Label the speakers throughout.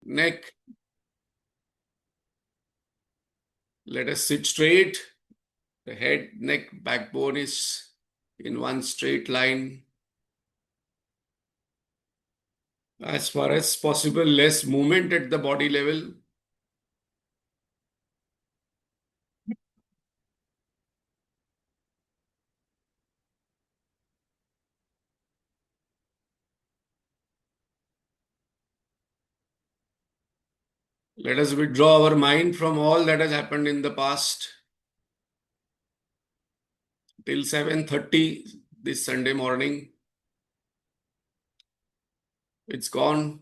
Speaker 1: neck. Let us sit straight. The head, neck, backbone is in one straight line. As far as possible, less movement at the body level. Let us withdraw our mind from all that has happened in the past. Till 7:30 this Sunday morning. It's gone,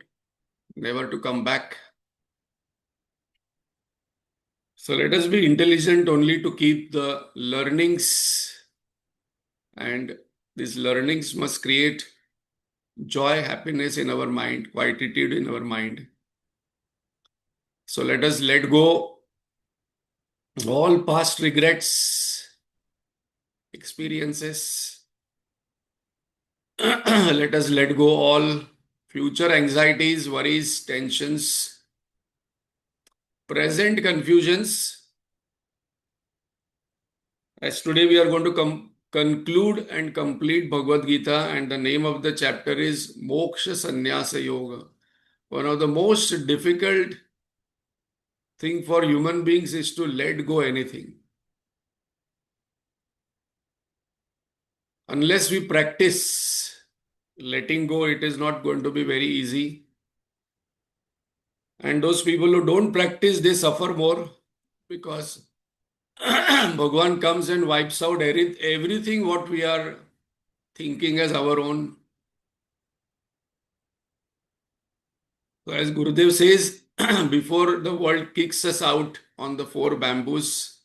Speaker 1: never to come back. So let us be intelligent only to keep the learnings, and these learnings must create joy, happiness in our mind, quietude in our mind. So let us let go all past regrets, experiences. Let us let go all future anxieties, worries, tensions, present confusions. As today we are going to conclude and complete Bhagavad Gita, and the name of the chapter is Moksha Sannyasa Yoga. One of the most difficult thing for human beings is to let go anything. Unless we practice letting go, it is not going to be very easy. And those people who don't practice, they suffer more, because Bhagwan comes and wipes out everything what we are thinking as our own. So as Gurudev says, before the world kicks us out on the four bamboos,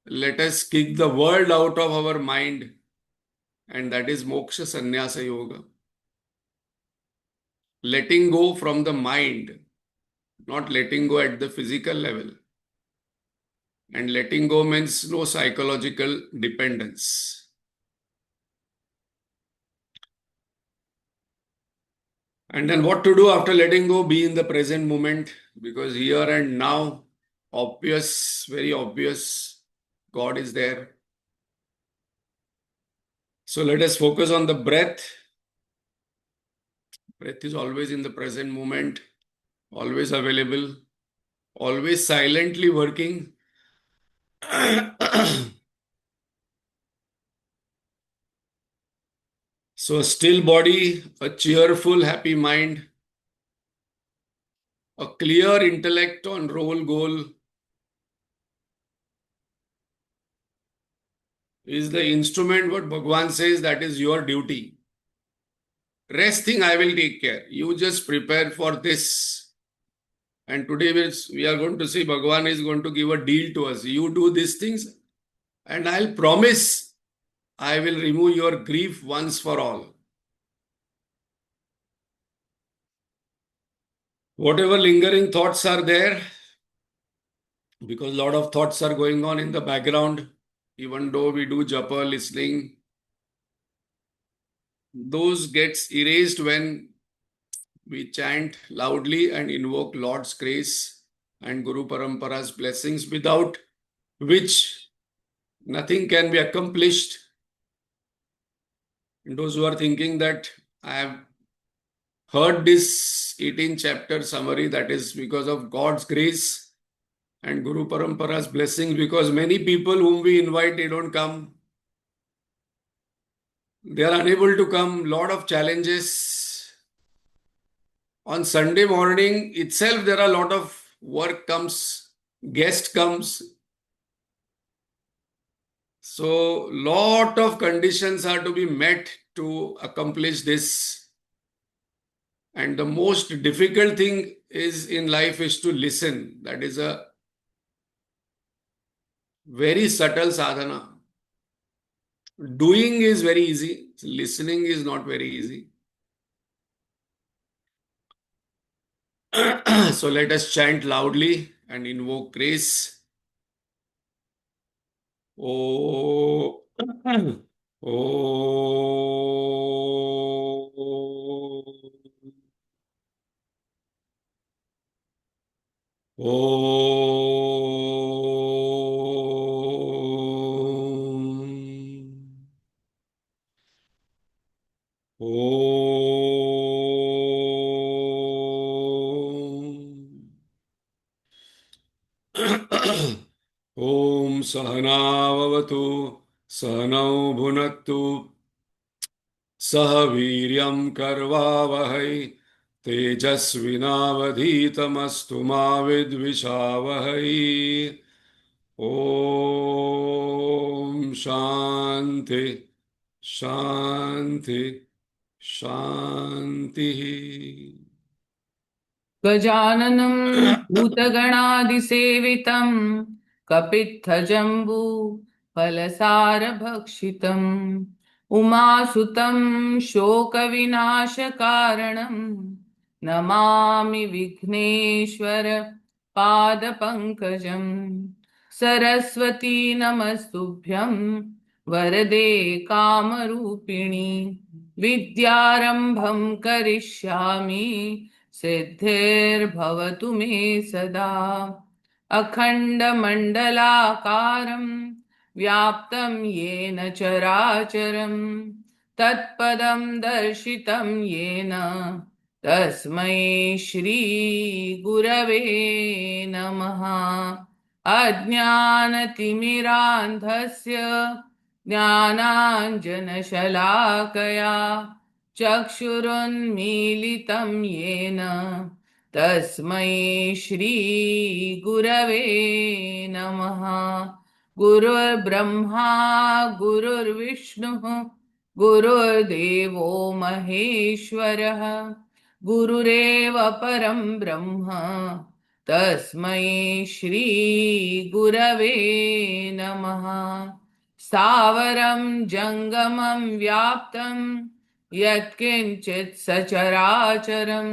Speaker 1: let us kick the world out of our mind, and that is Moksha Sannyasa Yoga. Letting go from the mind, not letting go at the physical level. And letting go means no psychological dependence. And then what to do after letting go? Be in the present moment, because here and now, obvious, very obvious, God is there. So let us focus on the breath. Breath is always in the present moment, always available, always silently working. So a still body, a cheerful, happy mind, a clear intellect on role goal is the instrument. What Bhagwan says, that is your duty. Rest thing I will take care. You just prepare for this. And today we are going to see Bhagwan is going to give a deal to us. You do these things and I'll promise I will remove your grief once for all. Whatever lingering thoughts are there, because a lot of thoughts are going on in the background, even though we do japa, listening, those gets erased when we chant loudly and invoke Lord's grace and Guru Parampara's blessings, without which nothing can be accomplished. And those who are thinking that I have heard this 18 chapter summary, that is because of God's grace and Guru Parampara's blessings, because many people whom we invite, they don't come. They are unable to come. Lot of challenges. On Sunday morning itself, there are a lot of work comes, guest comes. So, lot of conditions are to be met to accomplish this. And the most difficult thing is in life is to listen. That is a very subtle sadhana. Doing is very easy. Listening is not very easy. So let us chant loudly and invoke grace. Oh, oh. ॐ सहनाववतु सहनौ भुनक्तु सह वीर्यं कर्वावहै तेजस्विनावधीतमस्तु मा विद्विषावहै ॐ शान्ति शान्ति शान्तिः
Speaker 2: गजाननं भूतगणादिसेवितं कपित्थजम्बू फलसारभक्षितम् उमासुतं शोकविनाशकारणं नमामि विघ्नेश्वर पादपङ्कजम् सरस्वती नमस्तुभ्यं वरदे कामरूपिणि विद्यारम्भं करिष्यामि सिद्धिर्भवतु मे सदा अखण्डमण्डलाकारं व्याप्तं येन चराचरं तत्पदं दर्शितं येन तस्मै श्रीगुरवे नमः अज्ञानतिमिरान्धस्य ज्ञानाञ्जनशलाकया चक्षुरुन्मीलितं येन तस्मै श्रीगुरवे नमः गुरुर्ब्रह्मा गुरुर्विष्णुः गुरुर्देवो महेश्वरः गुरुरेव परं ब्रह्म तस्मै श्रीगुरवे नमः स्थावरं जङ्गमं व्याप्तं यत्किञ्चित् सचराचरं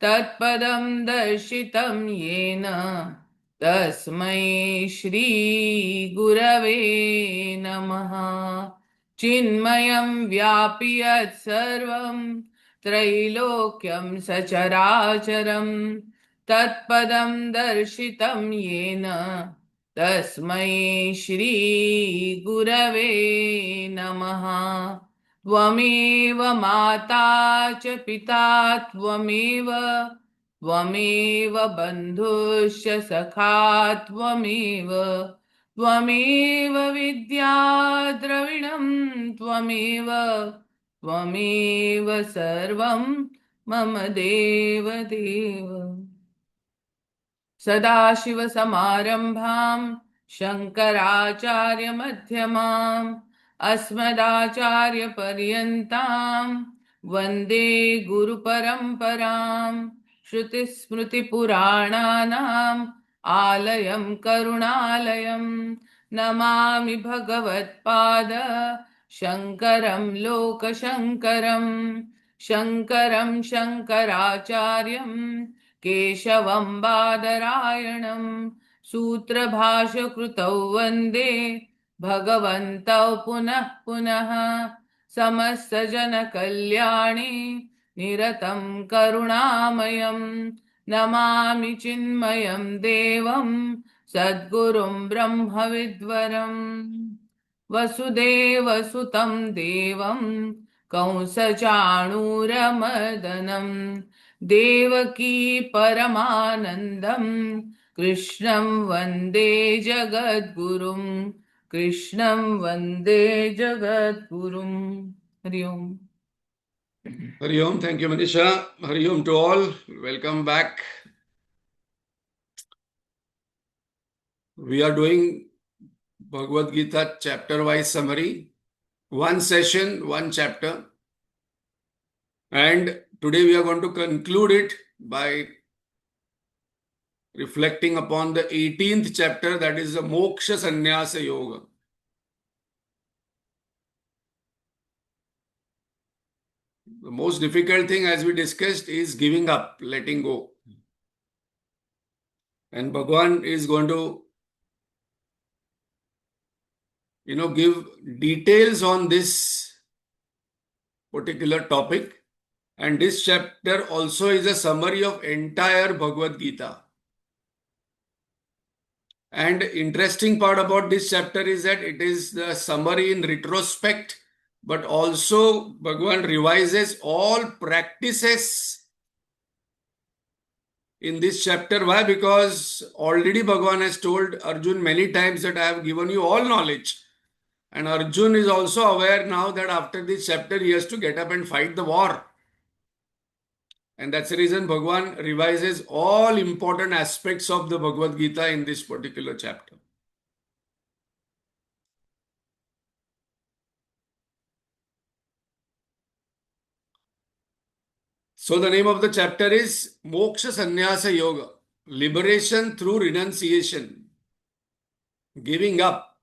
Speaker 2: तत्पदं दर्शितं येन तस्मै श्रीगुरवे नमः चिन्मयं व्यापि यत्सर्वं त्रैलोक्यं सचराचरं तत्पदं दर्शितं येन तस्मै श्रीगुरवे नमः त्वमेव माता च पिता त्वमेव बन्धुश्च सखा त्वमेव विद्या द्रविणं त्वमेव सर्वं मम देवदेव सदाशिवसमारम्भां शङ्कराचार्यमध्यमाम् अस्मदाचार्यपर्यन्तां वन्दे गुरुपरम्परां श्रुतिस्मृतिपुराणानाम् आलयं करुणालयं नमामि भगवत्पाद शङ्करं लोकशङ्करं शङ्करं शङ्कराचार्यं केशवं बादरायणं सूत्रभाष्यकृतौ वन्दे भगवन्तौ पुनः पुनः समस्तजनकल्याणे निरतं करुणामयं नमामि चिन्मयं देवं सद्गुरुं ब्रह्मविद्वरम् वसुदेवसुतं देवं कंसचाणूरमर्दनं देवकी परमानन्दं कृष्णं वन्दे जगद्गुरुं कृष्णं वन्दे जगद्गुरुं हरि ओम्
Speaker 1: Hari Om. Thank you, Manisha. Hari Om to all. Welcome back. We are doing Bhagavad Gita chapter-wise summary. One session, one chapter. And today we are going to conclude it by reflecting upon the 18th chapter, that is the Moksha Sannyasa Yoga. The most difficult thing, as we discussed, is giving up, letting go. And Bhagwan is going to, give details on this particular topic. And this chapter also is a summary of entire Bhagavad Gita. And interesting part about this chapter is that it is the summary in retrospect, but also Bhagavan revises all practices in this chapter. Why? Because already Bhagavan has told Arjun many times that I have given you all knowledge. And Arjun is also aware now that after this chapter he has to get up and fight the war. And that's the reason Bhagavan revises all important aspects of the Bhagavad Gita in this particular chapter. So the name of the chapter is Moksha Sannyasa Yoga, liberation through renunciation, giving up,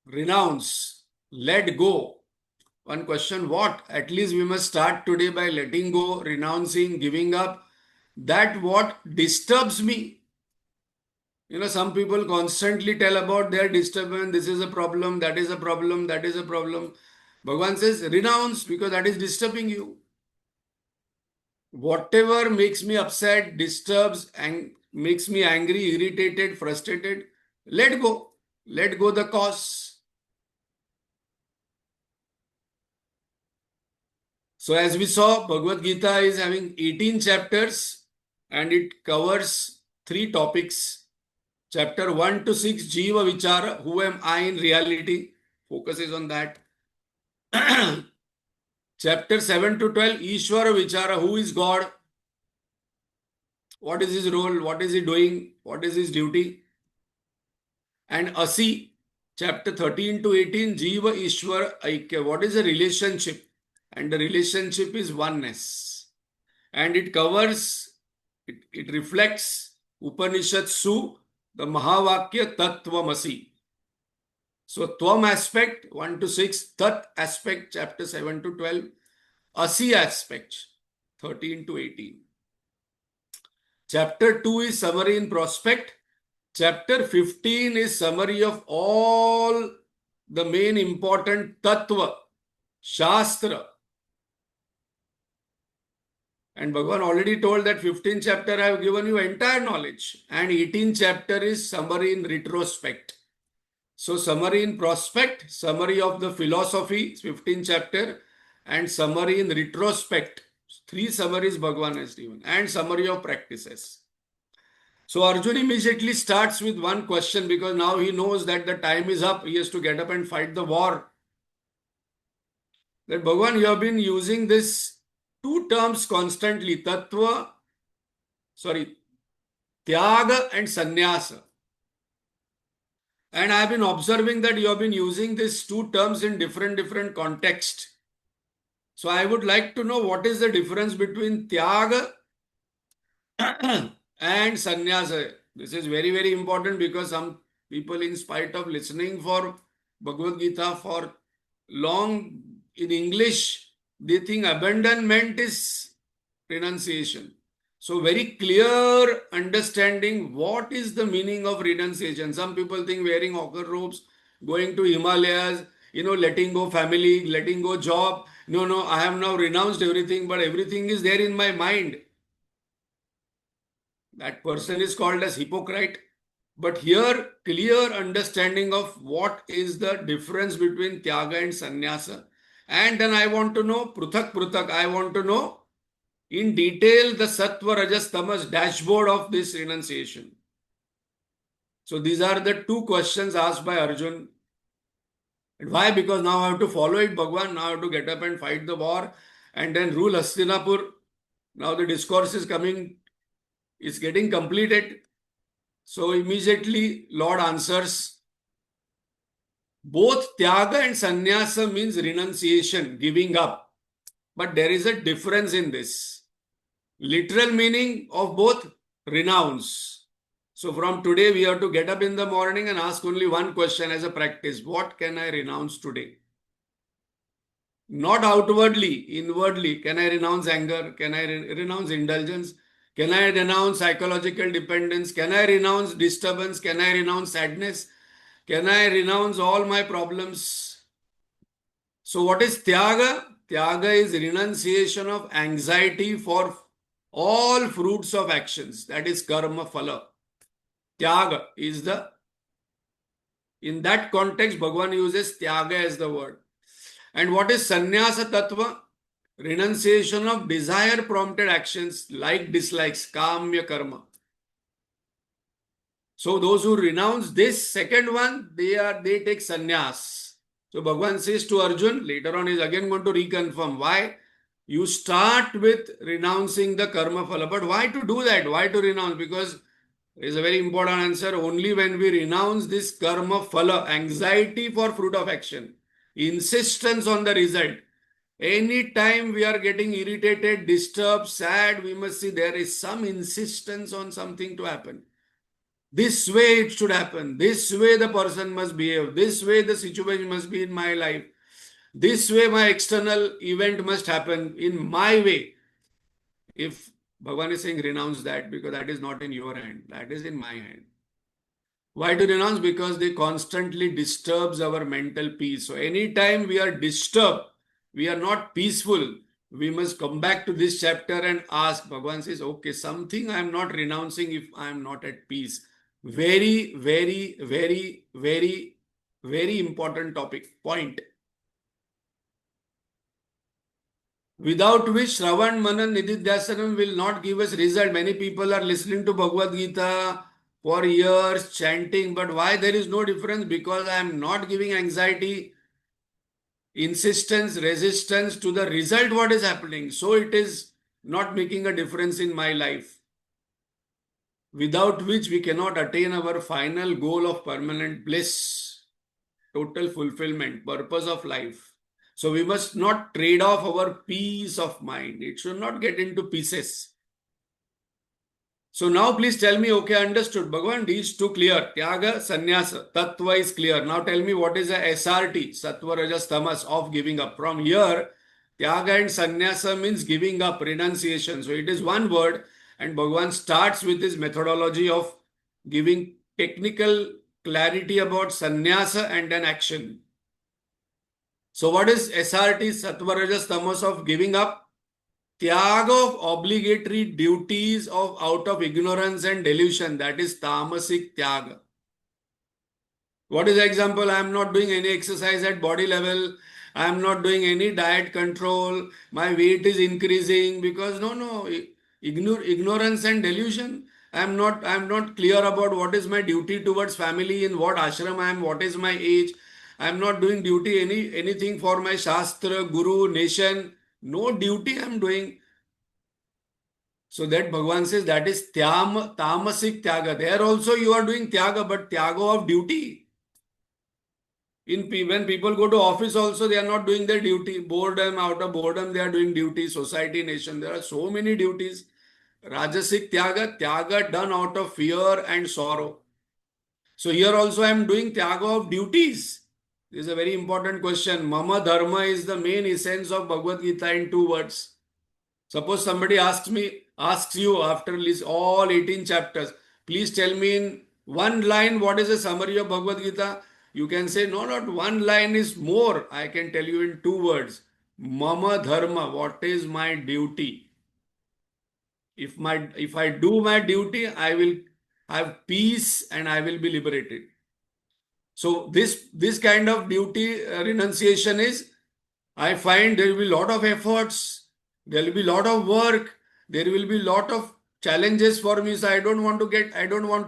Speaker 1: renounce, let go. One question, what? At least we must start today by letting go, renouncing, giving up. That what disturbs me. Some people constantly tell about their disturbance. This is a problem, that is a problem, that is a problem. Bhagavan says, renounce because that is disturbing you. Whatever makes me upset, disturbs, and makes me angry, irritated, frustrated, let go. Let go the cause. So as we saw, Bhagavad Gita is having 18 chapters and it covers 3 topics. Chapter 1 to 6, Jiva Vichara, who am I in reality? Focuses on that. Chapter 7 to 12, Ishvara Vichara, who is God? What is his role? What is he doing? What is his duty? And Asi, chapter 13 to 18, Jiva Ishwar Aikya. What is the relationship? And the relationship is oneness. And it covers, it reflects Upanishad Su, the Mahavakya Tattvamasi. So Tvam aspect 1 to 6, Tat aspect chapter 7 to 12, Asi aspect 13 to 18. Chapter 2 is summary in prospect. Chapter 15 is summary of all the main important Tattva, Shastra. And Bhagavan already told that 15th chapter I have given you entire knowledge. And 18th chapter is summary in retrospect. So summary in prospect, summary of the philosophy, 15th chapter, and summary in retrospect. 3 summaries Bhagavan has given. And summary of practices. So Arjun immediately starts with one question because now he knows that the time is up. He has to get up and fight the war. That Bhagavan, you have been using this 2 terms constantly, Tyaga and Sannyasa. And I have been observing that you have been using these 2 terms in different contexts. So I would like to know what is the difference between Tyaga and Sannyasa. This is very important because some people, in spite of listening for Bhagavad Gita for long in English, they think abandonment is renunciation. So very clear understanding what is the meaning of renunciation. Some people think wearing ochre robes, going to Himalayas, letting go family, letting go job. No, I have now renounced everything, but everything is there in my mind. That person is called as hypocrite. But here, clear understanding of what is the difference between Tyaga and Sannyasa. And then I want to know, Pruthak, I want to know in detail the Sattva, Rajas, Tamas dashboard of this renunciation. So these are the 2 questions asked by Arjun. And why? Because now I have to follow it, Bhagwan. Now I have to get up and fight the war and then rule Hastinapur. Now the discourse is coming, is getting completed. So immediately Lord answers, both Tyaga and Sannyasa means renunciation, giving up. But there is a difference in this. Literal meaning of both, renounce. So from today we have to get up in the morning and ask only one question as a practice. What can I renounce today? Not outwardly, inwardly. Can I renounce anger? Can I renounce indulgence? Can I renounce psychological dependence? Can I renounce disturbance? Can I renounce sadness? Can I renounce all my problems? So what is Tyaga? Tyaga is renunciation of anxiety for all fruits of actions. That is karma phala. Tyaga is the In that context, Bhagavan uses tyaga as the word. And what is sannyasa tattva? Renunciation of desire prompted actions like dislikes, kamya karma. So those who renounce this second one, they take sannyas. So Bhagavan says to Arjun, later on is again going to reconfirm why you start with renouncing the karma phala. But why to do that? Why to renounce? Because there is a very important answer. Only when we renounce this karma phala, anxiety for fruit of action, insistence on the result. Anytime we are getting irritated, disturbed, sad, we must see there is some insistence on something to happen. This way it should happen. This way the person must behave. This way the situation must be in my life. This way my external event must happen in my way. If Bhagavan is saying renounce that because that is not in your hand, that is in my hand. Why to renounce? Because they constantly disturbs our mental peace. So anytime we are disturbed, we are not peaceful, we must come back to this chapter and ask. Bhagavan says, okay, something I am not renouncing if I am not at peace. Very, very, very, very, very important topic, point. Without which Shravan, Manan, Nididhyasanam will not give us result. Many people are listening to Bhagavad Gita for years, chanting, but why there is no difference? Because I am not giving anxiety, insistence, resistance to the result what is happening. So it is not making a difference in my life. Without which we cannot attain our final goal of permanent bliss, total fulfillment, purpose of life. So we must not trade off our peace of mind. It should not get into pieces. So now please tell me, okay, understood. Bhagavan, these two clear. Tyaga, sannyasa, tattva is clear. Now tell me what is the SRT, sattva, rajas, tamas of giving up. From here, tyaga and sannyasa means giving up, renunciation. So it is one word and Bhagavan starts with his methodology of giving technical clarity about sannyasa and an action. So what is SRT, sattva, rajas, tamas of giving up? Tyaga of obligatory duties of out of ignorance and delusion, that is tamasic tyaga. What is the example? I am not doing any exercise at body level. I am not doing any diet control. My weight is increasing because ignorance and delusion. I am not clear about what is my duty towards family, in what ashram I am, what is my age. I am not doing duty anything for my shastra, guru, nation. No duty I am doing. So that Bhagavan says that is tamasic tyaga. There also you are doing tyaga, but tyaga of duty. When people go to office also, they are not doing their duty. Boredom, out of boredom, they are doing duty. Society, nation, there are so many duties. Rajasic tyaga done out of fear and sorrow. So here also I am doing tyaga of duties. This is a very important question. Mama dharma is the main essence of Bhagavad Gita in 2 words. Suppose somebody asks you after all 18 chapters, please tell me in one line what is a summary of Bhagavad Gita. You can say, no, not one line is more. I can tell you in 2 words. Mama dharma, what is my duty? If I do my duty, I will have peace and I will be liberated. So this kind of duty renunciation is, I find there will be a lot of efforts, there will be a lot of work, there will be a lot of challenges for me. So I don't want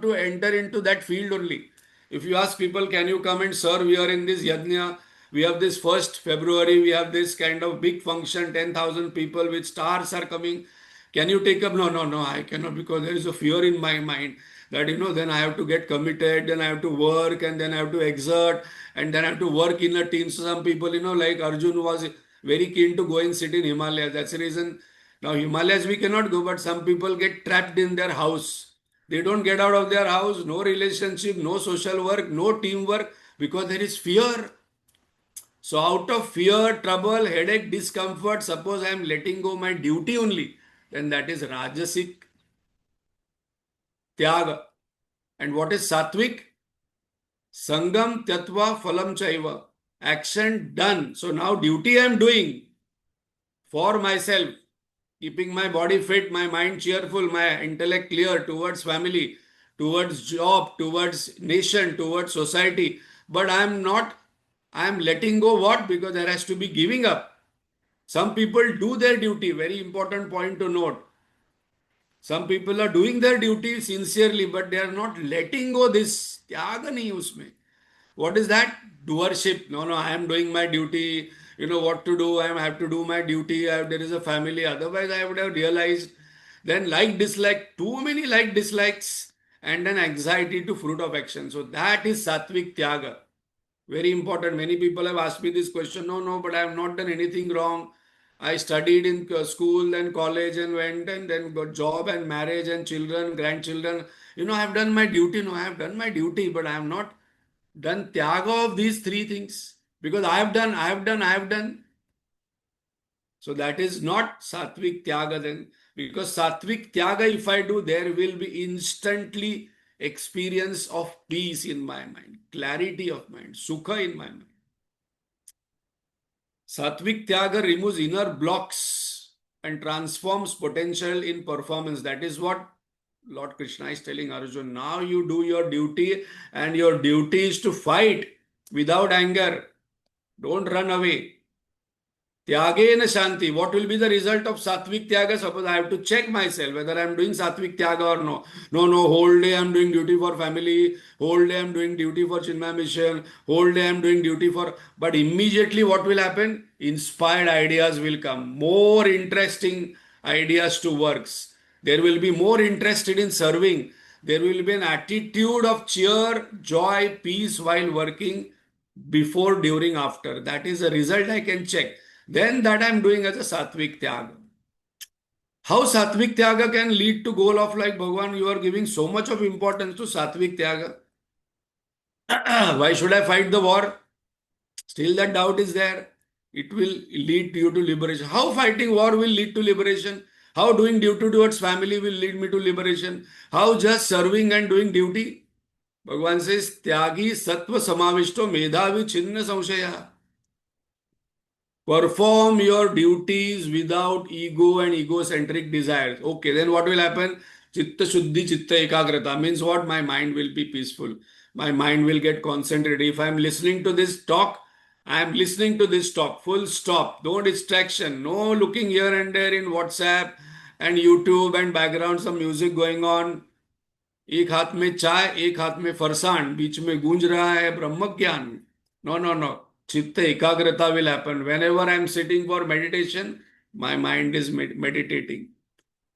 Speaker 1: to enter into that field only. If you ask people, can you come and serve here in this yajna? We have this 1st February, we have this kind of big function, 10,000 people with stars are coming. Can you take up? No, I cannot, because there is a fear in my mind that, then I have to get committed, then I have to work, and then I have to exert, and then I have to work in a team. So some people, like Arjun was very keen to go and sit in Himalayas. That's the reason. Now Himalayas we cannot go, but some people get trapped in their house. They don't get out of their house, no relationship, no social work, no teamwork, because there is fear. So out of fear, trouble, headache, discomfort, suppose I am letting go my duty only, then that is Rajasic Tyaga. And what is Sattvic? Sangam Tyatva Phalam Chaiva. Action done. So now duty I am doing for myself, keeping my body fit, my mind cheerful, my intellect clear towards family, towards job, towards nation, towards society. but I'm letting go what? Because there has to be giving up. Some people do their duty, very important point to note. Some people are doing their duty sincerely, but they are not letting go this. त्याग नहीं उसमें. What is that? Doership. No, I am doing my duty. You know what to do. I have to do my duty. There is a family. Otherwise, I would have realized. Then like dislike, too many like dislikes, and then anxiety to fruit of action. So that is sattvic tyaga. Very important. Many people have asked me this question. No, but I have not done anything wrong. I studied in school and college and went and then got job and marriage and children, grandchildren. I have done my duty. No, I have done my duty, but I have not done tyaga of these three things. Because I have done. So that is not sattvic tyaga then. Because sattvic tyaga, if I do, there will be instantly experience of peace in my mind, clarity of mind, sukha in my mind. Sattvic Tyaga removes inner blocks and transforms potential in performance. That is what Lord Krishna is telling Arjuna. Now you do your duty, and your duty is to fight without anger. Don't run away. Tyagena Shanti. What will be the result of Sattvic Tyaga? Suppose I have to check myself whether I am doing Sattvic Tyaga or no. No, whole day I am doing duty for family, whole day I am doing duty for Chinmaya Mission, whole day I am doing duty for. But immediately what will happen? Inspired ideas will come, more interesting ideas to works. There will be more interested in serving. There will be an attitude of cheer, joy, peace while working before, during, after. That is a result I can check. Then that I am doing as a sattvic tyaga. How sattvic tyaga can lead to goal of like Bhagavan, you are giving so much of importance to sattvic tyaga. Why should I fight the war? Still that doubt is there. It will lead you to liberation. How fighting war will lead to liberation? How doing duty towards family will lead me to liberation? How just serving and doing duty? Bhagavan says, Tyagi sattva samavishto medhavi chinna samshaya. Perform your duties without ego and egocentric desires. Okay, then what will happen? Chitta Shuddhi, Chitta Ekagrata means what? My mind will be peaceful. My mind will get concentrated. If I am listening to this talk, I am listening to this talk. Full stop. No distraction. No looking here and there in WhatsApp and YouTube and background some music going on. एक हाथ में चाय, एक हाथ में फरसान, बीच में गूंज रहा है ब्रह्म ज्ञान. No. Chitta ekagrata will happen. Whenever I am sitting for meditation, my mind is meditating.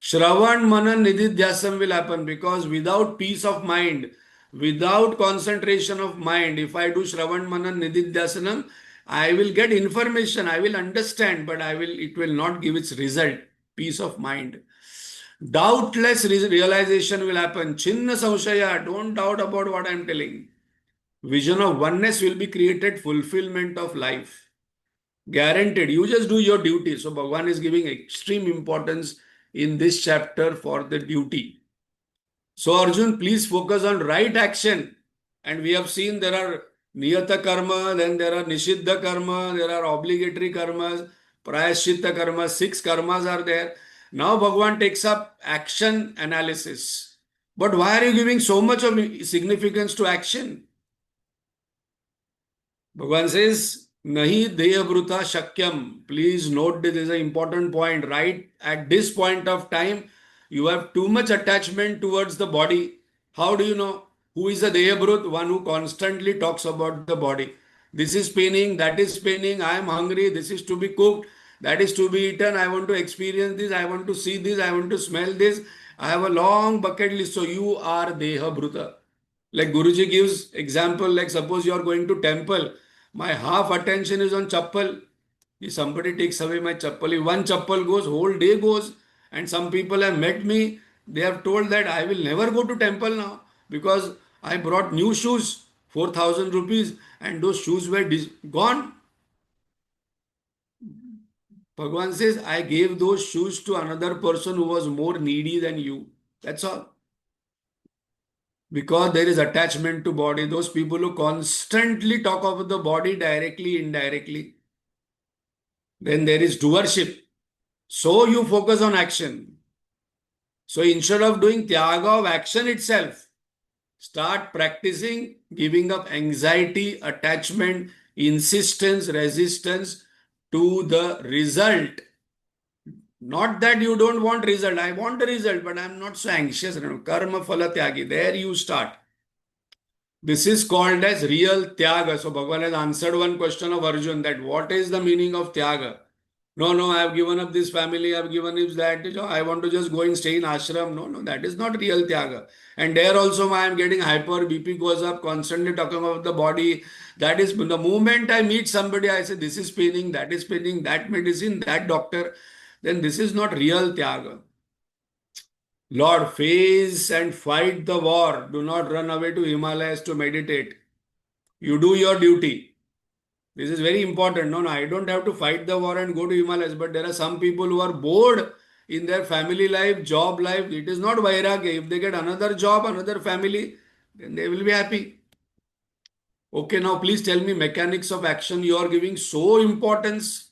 Speaker 1: Shravan Manan Nididhyasam will happen because without peace of mind, without concentration of mind, if I do Shravan Manan Nididhyasanam, I will get information, I will understand, but it will not give its result, peace of mind. Doubtless realization will happen. Chinna Samshaya, don't doubt about what I am telling. Vision of oneness will be created, fulfillment of life. Guaranteed. You just do your duty. So Bhagavan is giving extreme importance in this chapter for the duty. So Arjun, please focus on right action. And we have seen there are niyata karma, then there are nishiddha karma, there are obligatory karmas, prayaschitta karma, 6 karmas are there. Now Bhagavan takes up action analysis. But why are you giving so much of significance to action? Bhagavan says, Nahi deyabruta shakyam. Please note this is an important point. Right at this point of time, you have too much attachment towards the body. How do you know? Who is the deyabrut? One who constantly talks about the body. This is paining, that is paining, I am hungry, this is to be cooked, that is to be eaten, I want to experience this, I want to see this, I want to smell this. I have a long bucket list. So you are dehabruta. Like Guruji gives example, like suppose you are going to temple, my half attention is on chappal. If somebody takes away my chappal, if one chappal goes, whole day goes. And some people have met me, they have told that I will never go to temple now because I brought new shoes, 4,000 rupees, and those shoes were gone. Bhagavan says, I gave those shoes to another person who was more needy than you. That's all. Because there is attachment to body. Those people who constantly talk about the body directly, indirectly. Then there is doership. So you focus on action. So instead of doing tyaga of action itself, Start practicing giving up anxiety, attachment, insistence, resistance to the result. Not that you don't want result. I want the result, but I'm not so anxious. Karma phala tyagi. There you start. This is called as real tyaga. So Bhagavan has answered one question of Arjun, that what is the meaning of tyaga? No, I have given up this family, I have given up that, I want to just go and stay in ashram. No, that is not real tyaga. And there also I am getting hyper, BP goes up, constantly talking about the body. That is the moment I meet somebody, I say this is paining, that medicine, that doctor. Then this is not real tyaga. Lord, face and fight the war. Do not run away to Himalayas to meditate. You do your duty. This is very important. No, I don't have to fight the war and go to Himalayas. But there are some people who are bored in their family life, job life. It is not vairagya. If they get another job, another family, then they will be happy. Okay, now please tell me mechanics of action. You are giving so importance,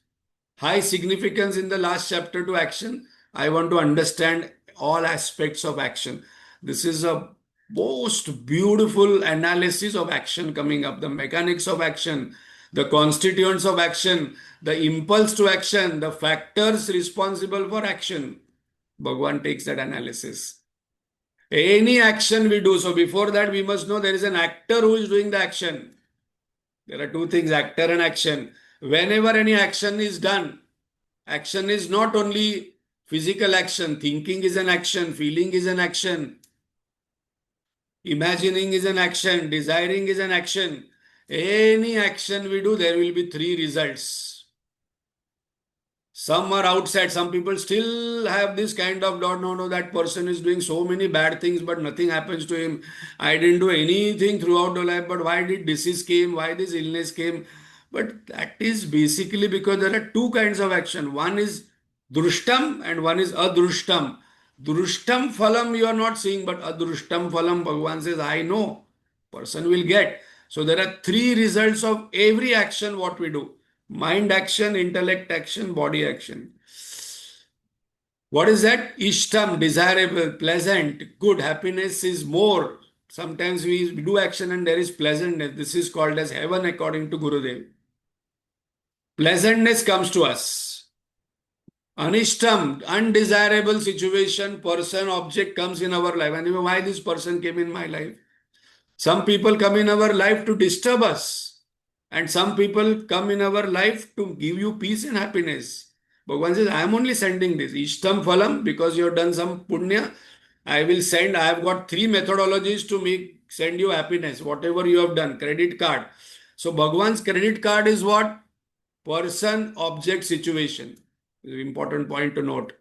Speaker 1: high significance in the last chapter to action. I want to understand all aspects of action. This is a most beautiful analysis of action coming up. The mechanics of action, the constituents of action, the impulse to action, the factors responsible for action. Bhagwan takes that analysis. Any action we do, so before that we must know there is an actor who is doing the action. There are two things, actor and action. Whenever any action is done, action is not only physical action, thinking is an action, feeling is an action, imagining is an action, desiring is an action. Any action we do, there will be three results. Some are outside. Some people still have this kind of doubt. No, that person is doing so many bad things, but nothing happens to him. I didn't do anything throughout the life, but why did disease came? Why this illness came? But that is basically because there are two kinds of action. One is drushtam and one is adrushtam. Drushtam phalam you are not seeing, but adrushtam phalam, Bhagavan says, I know. Person will get. So there are three results of every action what we do. Mind action, intellect action, body action. What is that? Ishtam, desirable, pleasant, good, happiness is more. Sometimes we do action and there is pleasantness. This is called as heaven according to Gurudev. Pleasantness comes to us. Anishtam, undesirable situation, person, object comes in our life. And why this person came in my life? Some people come in our life to disturb us. And some people come in our life to give you peace and happiness. Bhagavan says, I am only sending this. Ishtam phalam, because you have done some punya, I will send. I have got three methodologies to send you happiness, whatever you have done. Credit card. So Bhagavan's credit card is what? Person, object, situation. This is an important point to note.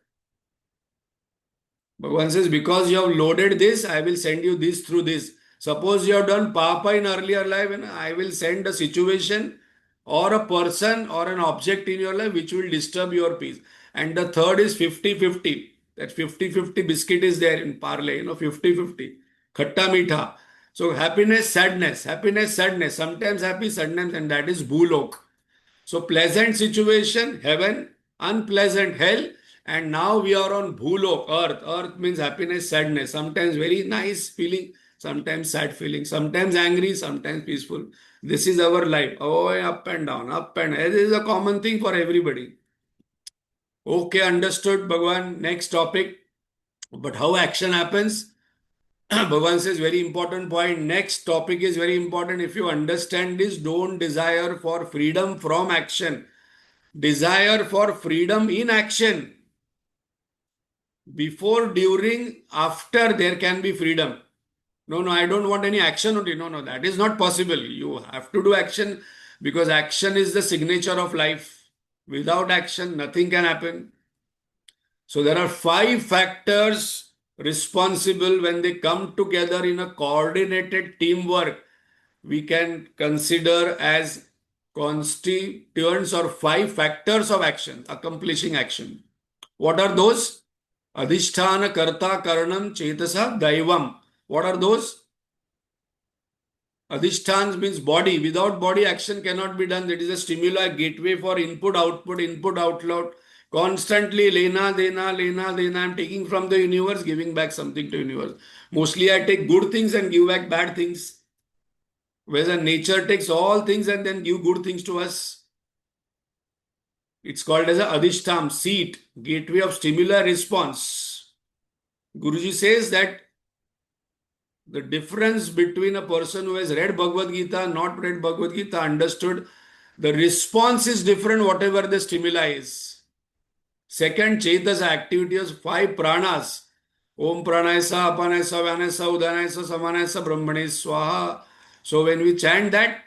Speaker 1: Bhagavan says, because you have loaded this, I will send you this through this. Suppose you have done papa in earlier life, and I will send a situation or a person or an object in your life which will disturb your peace. And the third is 50-50. That 50-50 biscuit is there in parlay, 50-50. Khatta meetha. So happiness, sadness, sometimes happy, sadness, and that is bhulok. So pleasant situation, heaven, unpleasant, hell, and now we are on bhulok, earth. Earth means happiness, sadness, sometimes very nice feeling, sometimes sad feeling, sometimes angry, sometimes peaceful. This is our life. Oh, up and down, up and down. This is a common thing for everybody. Okay, understood, Bhagwan. Next topic. But how action happens? Bhagwan says, very important point. Next topic is very important. If you understand this, don't desire for freedom from action. Desire for freedom in action. Before, during, after, there can be freedom. No, I don't want any action only. No, that is not possible. You have to do action because action is the signature of life. Without action, nothing can happen. So there are 5 factors responsible when they come together in a coordinated teamwork. We can consider as constituents or 5 factors of action, accomplishing action. What are those? Adhisthana, Karta, Karanam, Chetasa, Daivam. What are those? Adhisthans means body. Without body, action cannot be done. That is a stimuli, gateway for input, output, Constantly lena dena. I'm taking from the universe, giving back something to universe. Mostly I take good things and give back bad things. Whereas nature takes all things and then give good things to us. It's called as a adhishtam, seat, gateway of stimuli response. Guruji says that the difference between a person who has read Bhagavad Gita, not read Bhagavad Gita, understood, the response is different whatever the stimuli is. Second, Chetas activity is 5 pranas. Om pranayasa, apanayasa, vyanayasa, udanayasa, samanayasa, brahmane swaha. So when we chant that,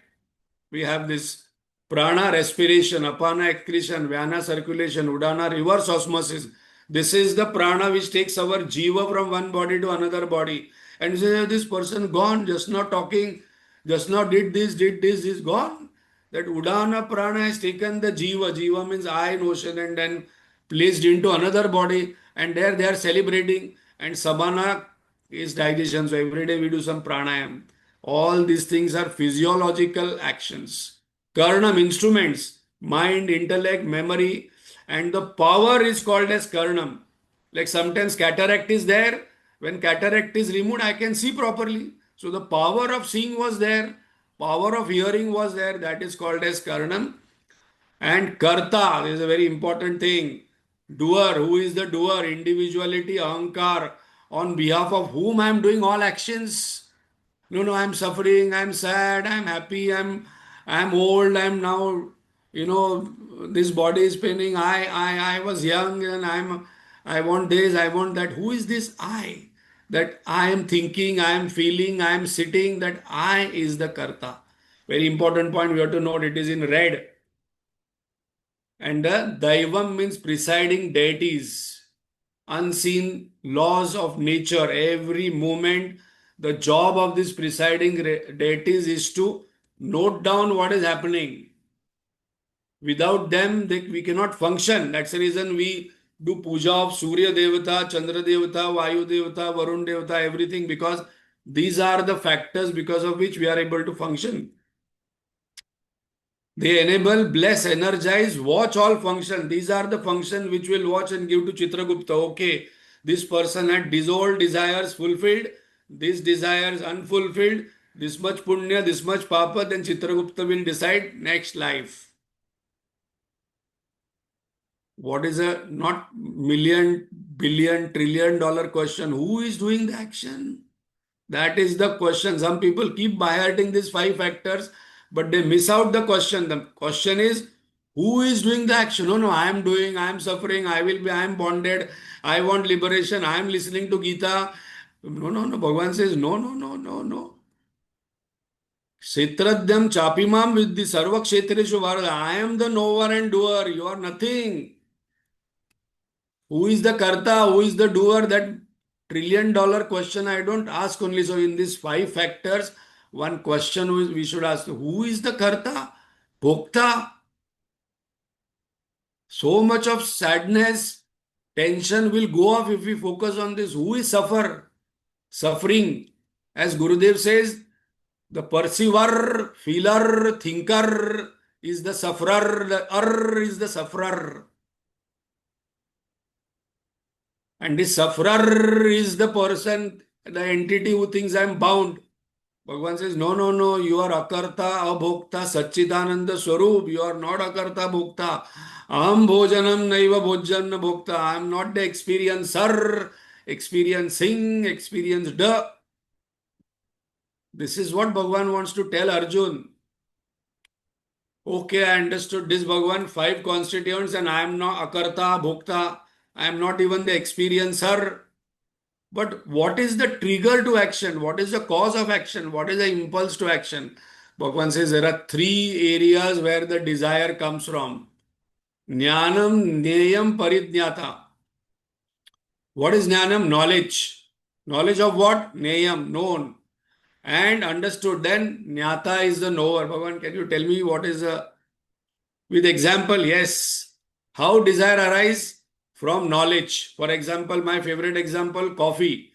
Speaker 1: we have this prana respiration, apana excretion, vyana circulation, udana reverse osmosis. This is the prana which takes our jiva from one body to another body. And say, this person gone, just now talking, just now did this, is gone. That udana prana has taken the jiva. Jiva means I in ocean and then placed into another body. And there they are celebrating. And sabana is digestion. So every day we do some pranayam. All these things are physiological actions. Karnam, instruments, mind, intellect, memory, and the power is called as karnam. Like sometimes cataract is there. When cataract is removed, I can see properly. So the power of seeing was there, power of hearing was there. That is called as karnam. And karta is a very important thing. Doer, who is the doer? Individuality, ahankar, on behalf of whom I am doing all actions. No, I'm suffering, I'm sad, I'm happy, I'm old, I'm now, this body is paining. I was young and I want this, I want that. Who is this I? That I am thinking, I am feeling, I am sitting, that I is the karta. Very important point, we have to note, it is in red. And the Daivam means presiding deities, unseen laws of nature. Every moment, the job of these presiding deities is to note down what is happening. Without them, we cannot function. That's the reason we do puja of Surya Devata, Chandra Devata, Vayu Devata, Varun Devata, everything, because these are the factors because of which we are able to function. They enable, bless, energize, watch all function. These are the functions which will watch and give to Chitragupta. Okay, this person had these old desires fulfilled, these desires unfulfilled, this much punya, this much papa, then Chitragupta will decide next life. What is a not million, billion, trillion dollar question? Who is doing the action? That is the question. Some people keep by-hearting these 5 factors, but they miss out the question. The question is, who is doing the action? No, I am doing, I am suffering, I am bonded, I want liberation, I am listening to Geeta. No. Bhagavan says, no. Kshetradyam chapimam viddhi sarva kshetreshu bharata. I am the knower and doer. You are nothing. Who is the karta? Who is the doer? That trillion-dollar question I don't ask only. So in these 5 factors, one question we should ask, who is the karta? Bhokta. So much of sadness, tension will go off if we focus on this. Who is suffering? As Gurudev says, the perceiver, feeler, thinker is the sufferer. The is the sufferer. And the sufferer is the person, the entity who thinks I am bound. Bhagavan says, no, you are akarta, abhokta, satchidananda swarup. You are not akarta, bhokta. Aham bhojanam naiva bhojanna bhokta. I am not the experiencer, experiencing, experienced. This is what Bhagavan wants to tell Arjun. Okay, I understood this Bhagavan, 5 constituents and I am not akarta, bhokta. I am not even the experiencer. But what is the trigger to action? What is the cause of action? What is the impulse to action? Bhagavan says there are 3 areas where the desire comes from. Jnanam, Neyam, Parijnata. What is Jnanam? Knowledge. Knowledge of what? Neyam, known. And understood. Then Jnata is the knower. Bhagavan, can you tell me what is the... With example, yes. How desire arise? From knowledge. For example, my favorite example, coffee.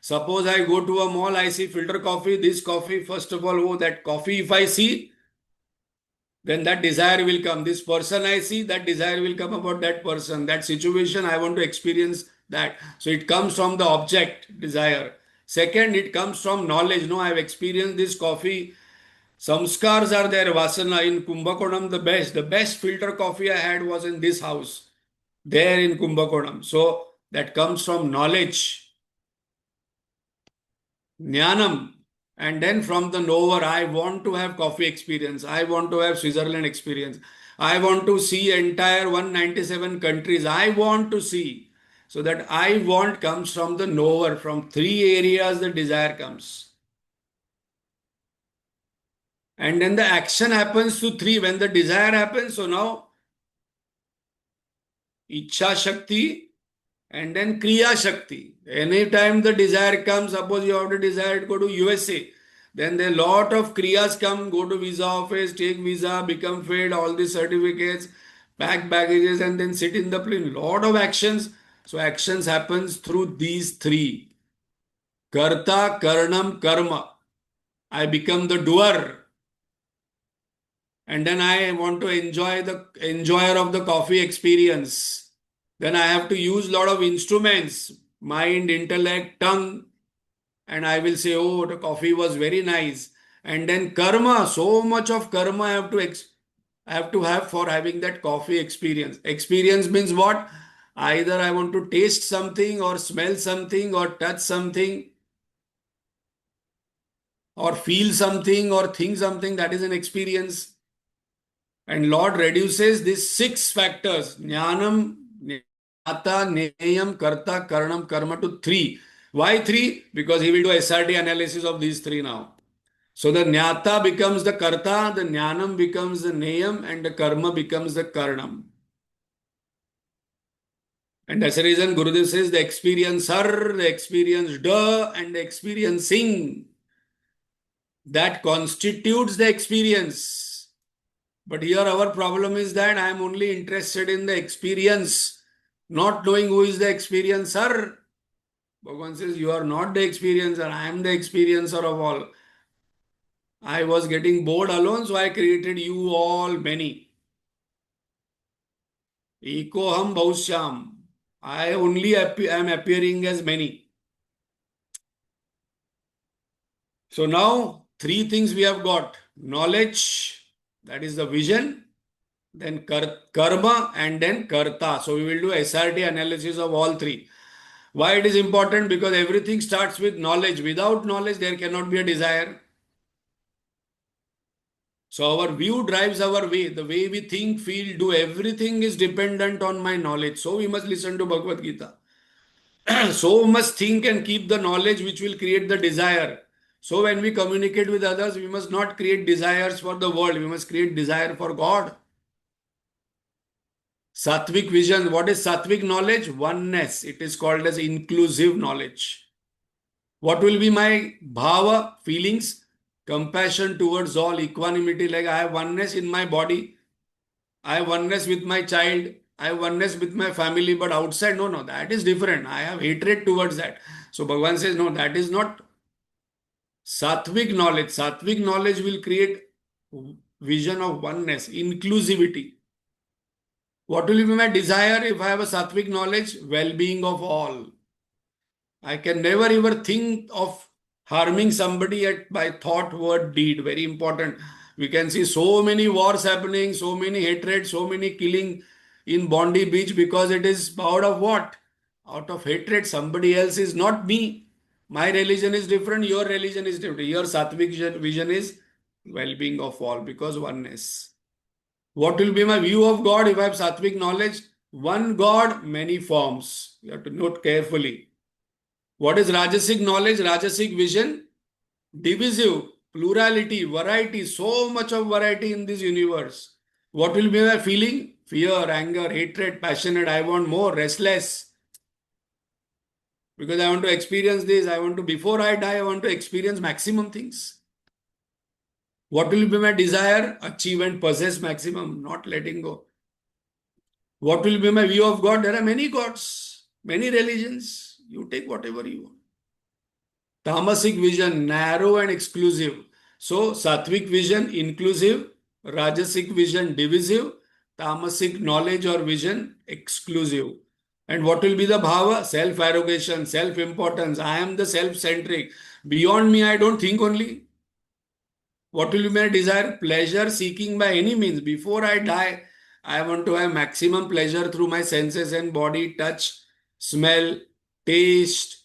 Speaker 1: Suppose I go to a mall, I see filter coffee, this coffee, first of all, oh, that coffee if I see, then that desire will come. This person I see, that desire will come about that person. That situation, I want to experience that. So it comes from the object, desire. Second, it comes from knowledge. No, I have experienced this coffee. Samskars are there, Vasana. In Kumbakonam, the best filter coffee I had was in this house, there in Kumbakonam. So that comes from knowledge, Jnanam. And then from the knower, I want to have coffee experience. I want to have Switzerland experience. I want to see entire 197 countries. I want to see. So that I want comes from the knower. From three areas the desire comes. And then the action happens to three. When the desire happens, so now Ichha Shakti and then Kriya Shakti. Anytime the desire comes, suppose you have the desire to go to USA, then there are lot of Kriyas come, go to visa office, take visa, become fit, all these certificates, pack baggages and then sit in the plane. Lot of actions. So actions happens through these three. Karta, Karnam, Karma. I become the doer. And then I want to enjoy the enjoyer of the coffee experience. Then I have to use lot of instruments, mind, intellect, tongue, and I will say, oh, the coffee was very nice. And then karma, so much of karma I have to have for having that coffee experience. Experience means what? Either I want to taste something or smell something or touch something or feel something or think something. That is an experience. And Lord reduces these six factors, jnanam, jnata, neyam, karta, karanam, karma to three. Why three? Because he will do SRT analysis of these three now. So the jnata becomes the karta, the jnanam becomes the neyam, and the karma becomes the karanam. And that's the reason Gurudev says the experiencer, the experienced, and the experiencing. That constitutes the experience. But here our problem is that I am only interested in the experience, not knowing who is the experiencer. Bhagavan says, you are not the experiencer, I am the experiencer of all. I was getting bored alone, so I created you all many. Ekoham bhaushyam. I only am appearing as many. So now, three things we have got. Knowledge, that is the vision, then karma, and then karta. So we will do SRT analysis of all three. Why it is important? Because everything starts with knowledge. Without knowledge, there cannot be a desire. So our view drives our way. The way we think, feel, do, everything is dependent on my knowledge. So we must listen to Bhagavad Gita. So must think and keep the knowledge which will create the desire. So when we communicate with others, we must not create desires for the world. We must create desire for God. Sattvic vision. What is Sattvic knowledge? Oneness. It is called as inclusive knowledge. What will be my bhava, feelings? Compassion towards all, equanimity, like I have oneness in my body. I have oneness with my child. I have oneness with my family, but outside, no, that is different. I have hatred towards that. So Bhagavan says, no, that is not sattvic knowledge. Sattvic knowledge will create vision of oneness, inclusivity. What will be my desire if I have a sattvic knowledge? Well-being of all. I can never ever think of harming somebody by thought, word, deed. Very important. We can see so many wars happening, so many hatred, so many killing in Bondi Beach because it is out of what? Out of hatred. Somebody else is not me. My religion is different. Your religion is different. Your sattvic vision is well-being of all because oneness. What will be my view of God if I have sattvic knowledge? One God, many forms. You have to note carefully. What is Rajasic knowledge? Rajasic vision? Divisive, plurality, variety, so much of variety in this universe. What will be my feeling? Fear, anger, hatred, passionate. I want more, restless. Because I want to experience this. Before I die, I want to experience maximum things. What will be my desire? Achieve and possess maximum, not letting go. What will be my view of God? There are many gods, many religions. You take whatever you want. Tamasic vision, narrow and exclusive. So, Sattvic vision, inclusive. Rajasic vision divisive, tamasic knowledge or vision exclusive. And what will be the bhava? Self-arrogation, self-importance. I am the self-centric. Beyond me, I don't think only. What will be my desire? Pleasure seeking by any means. Before I die, I want to have maximum pleasure through my senses and body, touch, smell, taste.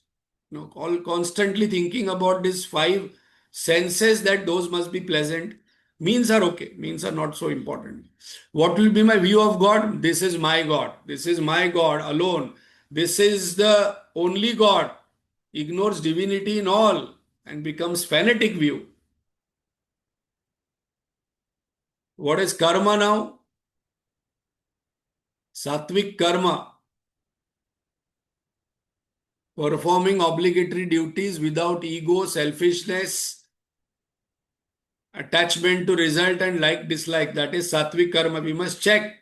Speaker 1: All constantly thinking about these five senses that those must be pleasant. Means are okay. Means are not so important. What will be my view of God? This is my God. This is my God alone. This is the only God. Ignores divinity in all and becomes fanatic view. What is karma now? Sattvic karma. Performing obligatory duties without ego, selfishness, attachment to result and like dislike. That is sattvic karma. We must check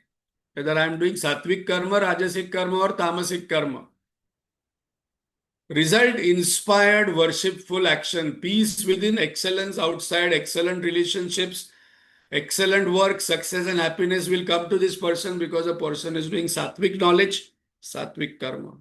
Speaker 1: whether I am doing sattvic karma, rajasic karma or tamasic karma. Result inspired worshipful action. Peace within, excellence outside, excellent relationships, excellent work, success and happiness will come to this person because a person is doing sattvic knowledge, sattvic karma.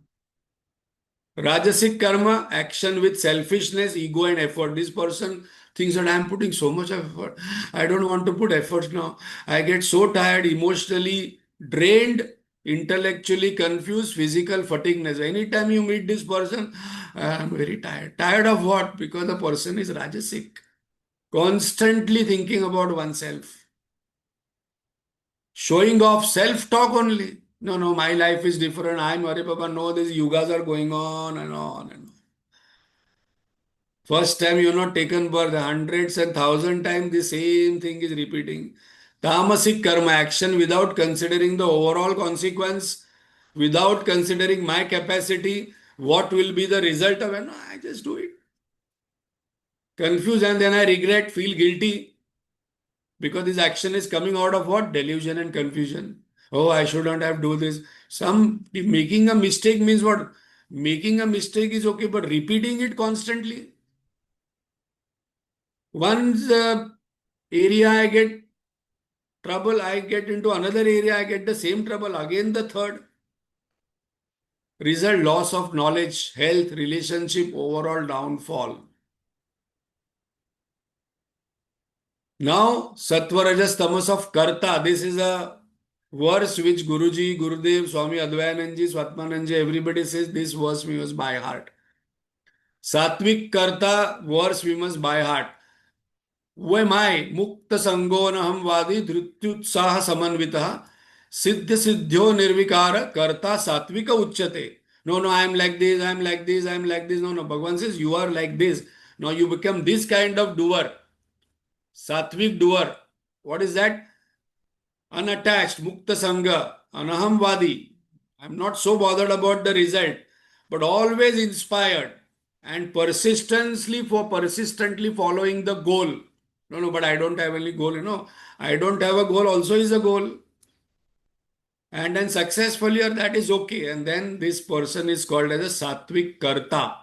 Speaker 1: Rajasic karma, action with selfishness, ego and effort. This person thinks that I am putting so much effort. I don't want to put effort now. I get so tired, emotionally drained, intellectually confused, physical fatigueness. Anytime you meet this person, I am very tired. Tired of what? Because the person is Rajasic. Constantly thinking about oneself. Showing off self-talk only. No, no, my life is different. I'm Hare Baba. No, these yugas are going on and on and on. First time you're not taken birth, hundreds and thousand times the same thing is repeating. Tamasic karma action without considering the overall consequence, without considering my capacity, what will be the result of it. No, I just do it. Confused and then I regret, feel guilty because this action is coming out of what? Delusion and confusion. Oh, I shouldn't have do this. Making a mistake means what? Making a mistake is okay, but repeating it constantly. Once area I get trouble, I get into another area, I get the same trouble, again the third. Result loss of knowledge, health, relationship, overall downfall. Now, Sattva Rajas Tamas of Karta. This is a verse which Guruji, Gurudev, Swami Advayananji, Swatmananji, everybody says this verse we must by heart. Sattvic Karta verse we must by heart. Who am I? Mukta Sango Naham Vadi Dhrityutsaha Samanvita Siddha Siddhyo Nirvikara Karta Satvika Uchyate. No, no, I am like this, I am like this, I am like this. No, no, Bhagavan says you are like this. Now you become this kind of doer. Sattvic doer. What is that? Unattached, Mukta Sangha, Anahamvadi. I'm not so bothered about the result, but always inspired and persistently following the goal. No, no, but I don't have any goal. I don't have a goal also is a goal. And then success failure, that is okay. And then this person is called as a Sattvic Karta.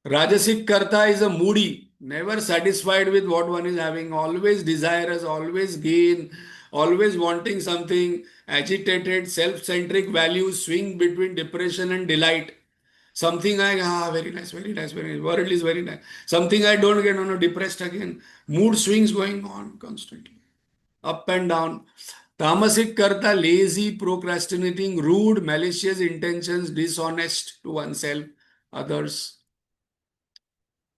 Speaker 1: Rajasic Karta is a moody, never satisfied with what one is having, always desirous, always gain, always wanting something, agitated, self-centric values swing between depression and delight. Something very nice, very nice, very nice. World is very nice. Something I don't get, no, depressed again. Mood swings going on constantly. Up and down. Tamasic Karta, lazy, procrastinating, rude, malicious intentions, dishonest to oneself, others.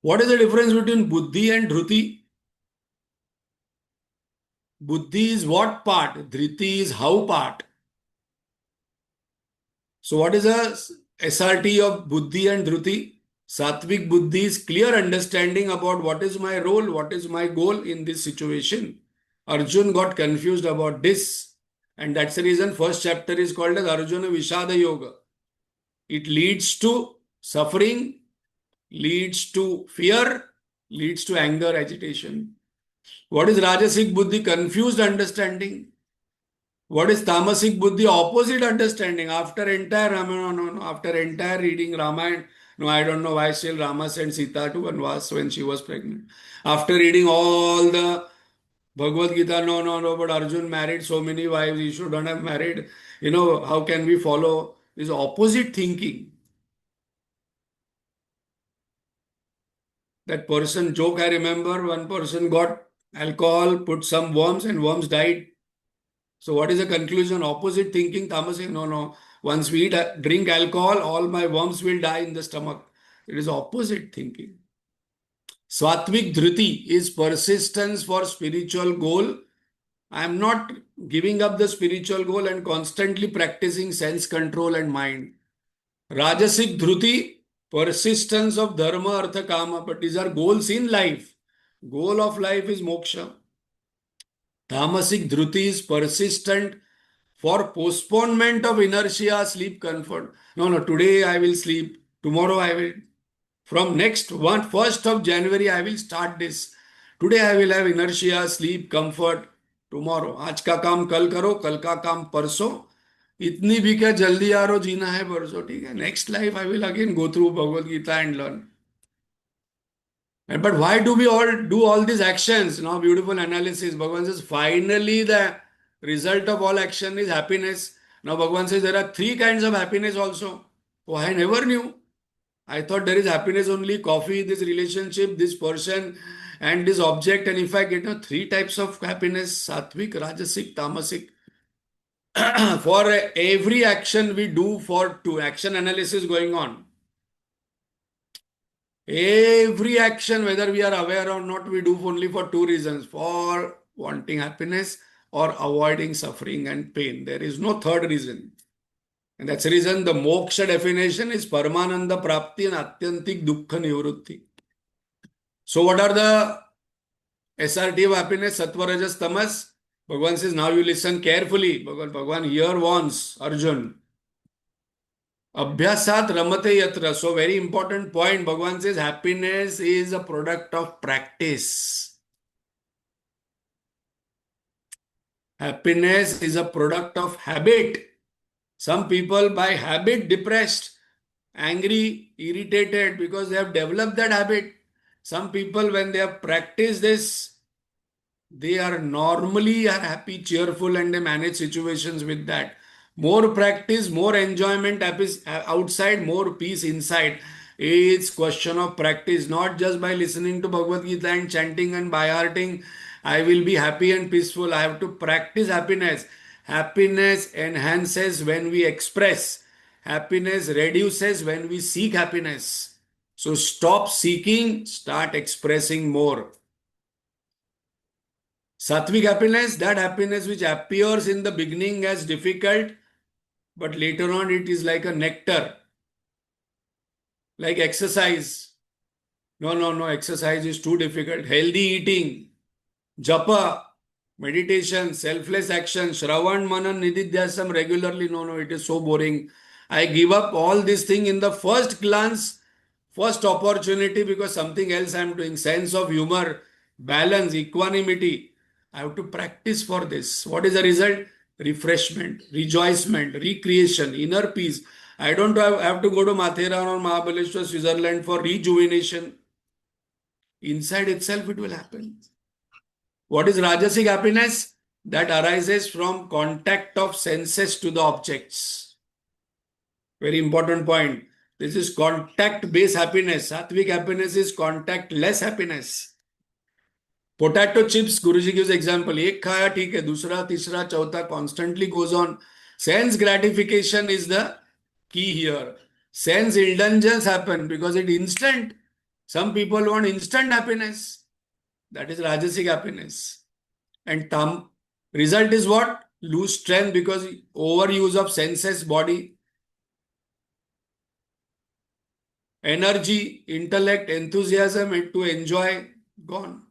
Speaker 1: What is the difference between Buddhi and Dhruti? Buddhi is what part? Dhriti is how part. So what is a SRT of Buddhi and Dhruti? Sattvic Buddhi is clear understanding about what is my role, what is my goal in this situation. Arjun got confused about this, and that's the reason first chapter is called as Arjuna Vishada Yoga. It leads to suffering, leads to fear, leads to anger, agitation. What is Rajasic Buddhi? Confused understanding. What is Tamasic Buddhi? Opposite understanding. After entire Ramayana, no, after entire reading Ramayana, no, I don't know why still Rama sent Sita to Vanvas when she was pregnant. After reading all the Bhagavad Gita, no, no, no, but Arjun married so many wives, he shouldn't have married. How can we follow this opposite thinking? That person joke, I remember one person got alcohol, put some worms, and worms died. So what is the conclusion? Opposite thinking, tamasic, no, no. Once we drink alcohol, all my worms will die in the stomach. It is opposite thinking. Swatvik Dhriti is persistence for spiritual goal. I am not giving up the spiritual goal and constantly practicing sense control and mind. Rajasic Dhruti, persistence of dharma, artha, kama, but these are goals in life. Goal of life is moksha. Tamasic Dhruti is persistent for postponement of inertia, sleep, comfort. No, no, today I will sleep. Tomorrow I will. From next 1st of January, I will start this. Today I will have inertia, sleep, comfort. Tomorrow. आज का काम कल करो, कल का काम परसों. इतनी भी क्या जल्दी यारो जीना है परसों, ठीक है. Next life I will again go through Bhagavad Gita and learn. But why do we all do all these actions? Now, beautiful analysis. Bhagavan says, finally, the result of all action is happiness. Now, Bhagavan says there are three kinds of happiness also. Oh, I never knew. I thought there is happiness only coffee, this relationship, this person, and this object. And if I get three types of happiness, sattvic, rajasic, tamasic, for every action we do for two action analysis going on. Every action, whether we are aware or not, we do only for two reasons, for wanting happiness or avoiding suffering and pain. There is no third reason. And that's the reason the moksha definition is Paramananda Prapti and Atyantik Dukkha Nivrutti. So, what are the SRT of happiness? Sattva, Rajas, Tamas. Bhagavan says, now you listen carefully. Bhagavan here warns Arjun. Abhyasat ramate yatra. So, very important point. Bhagavan says happiness is a product of practice. Happiness is a product of habit. Some people by habit depressed, angry, irritated because they have developed that habit. Some people when they have practiced this, they are normally are happy, cheerful, and they manage situations with that. More practice, more enjoyment outside, more peace inside. It's question of practice, not just by listening to Bhagavad Gita and chanting and by hearting. I will be happy and peaceful. I have to practice happiness. Happiness enhances when we express. Happiness reduces when we seek happiness. So stop seeking, start expressing more. Sattvic happiness, that happiness which appears in the beginning as difficult, but later on it is like a nectar, like exercise. No, no, no, exercise is too difficult. Healthy eating, japa, meditation, selfless action, Shravan, Manan, Nididhyasam regularly. No, no, it is so boring. I give up all this thing in the first glance, first opportunity because something else I am doing. Sense of humor, balance, equanimity. I have to practice for this. What is the result? Refreshment, rejoicement, recreation, inner peace. I don't have to go to Mathera or Mahabaleshwar, Switzerland for rejuvenation. Inside itself, it will happen. What is Rajasic happiness? That arises from contact of senses to the objects. Very important point. This is contact-based happiness. Sattvic happiness is contact-less happiness. Potato chips, Guruji gives example. एक खाया ठीक है, दूसरा, तीसरा, चौथा constantly goes on. Sense gratification is the key here. Sense indulgence happen because it instant. Some people want instant happiness. That is Rajasic happiness. And result is what? Lose strength because overuse of senses, body, energy, intellect, enthusiasm to enjoy, gone.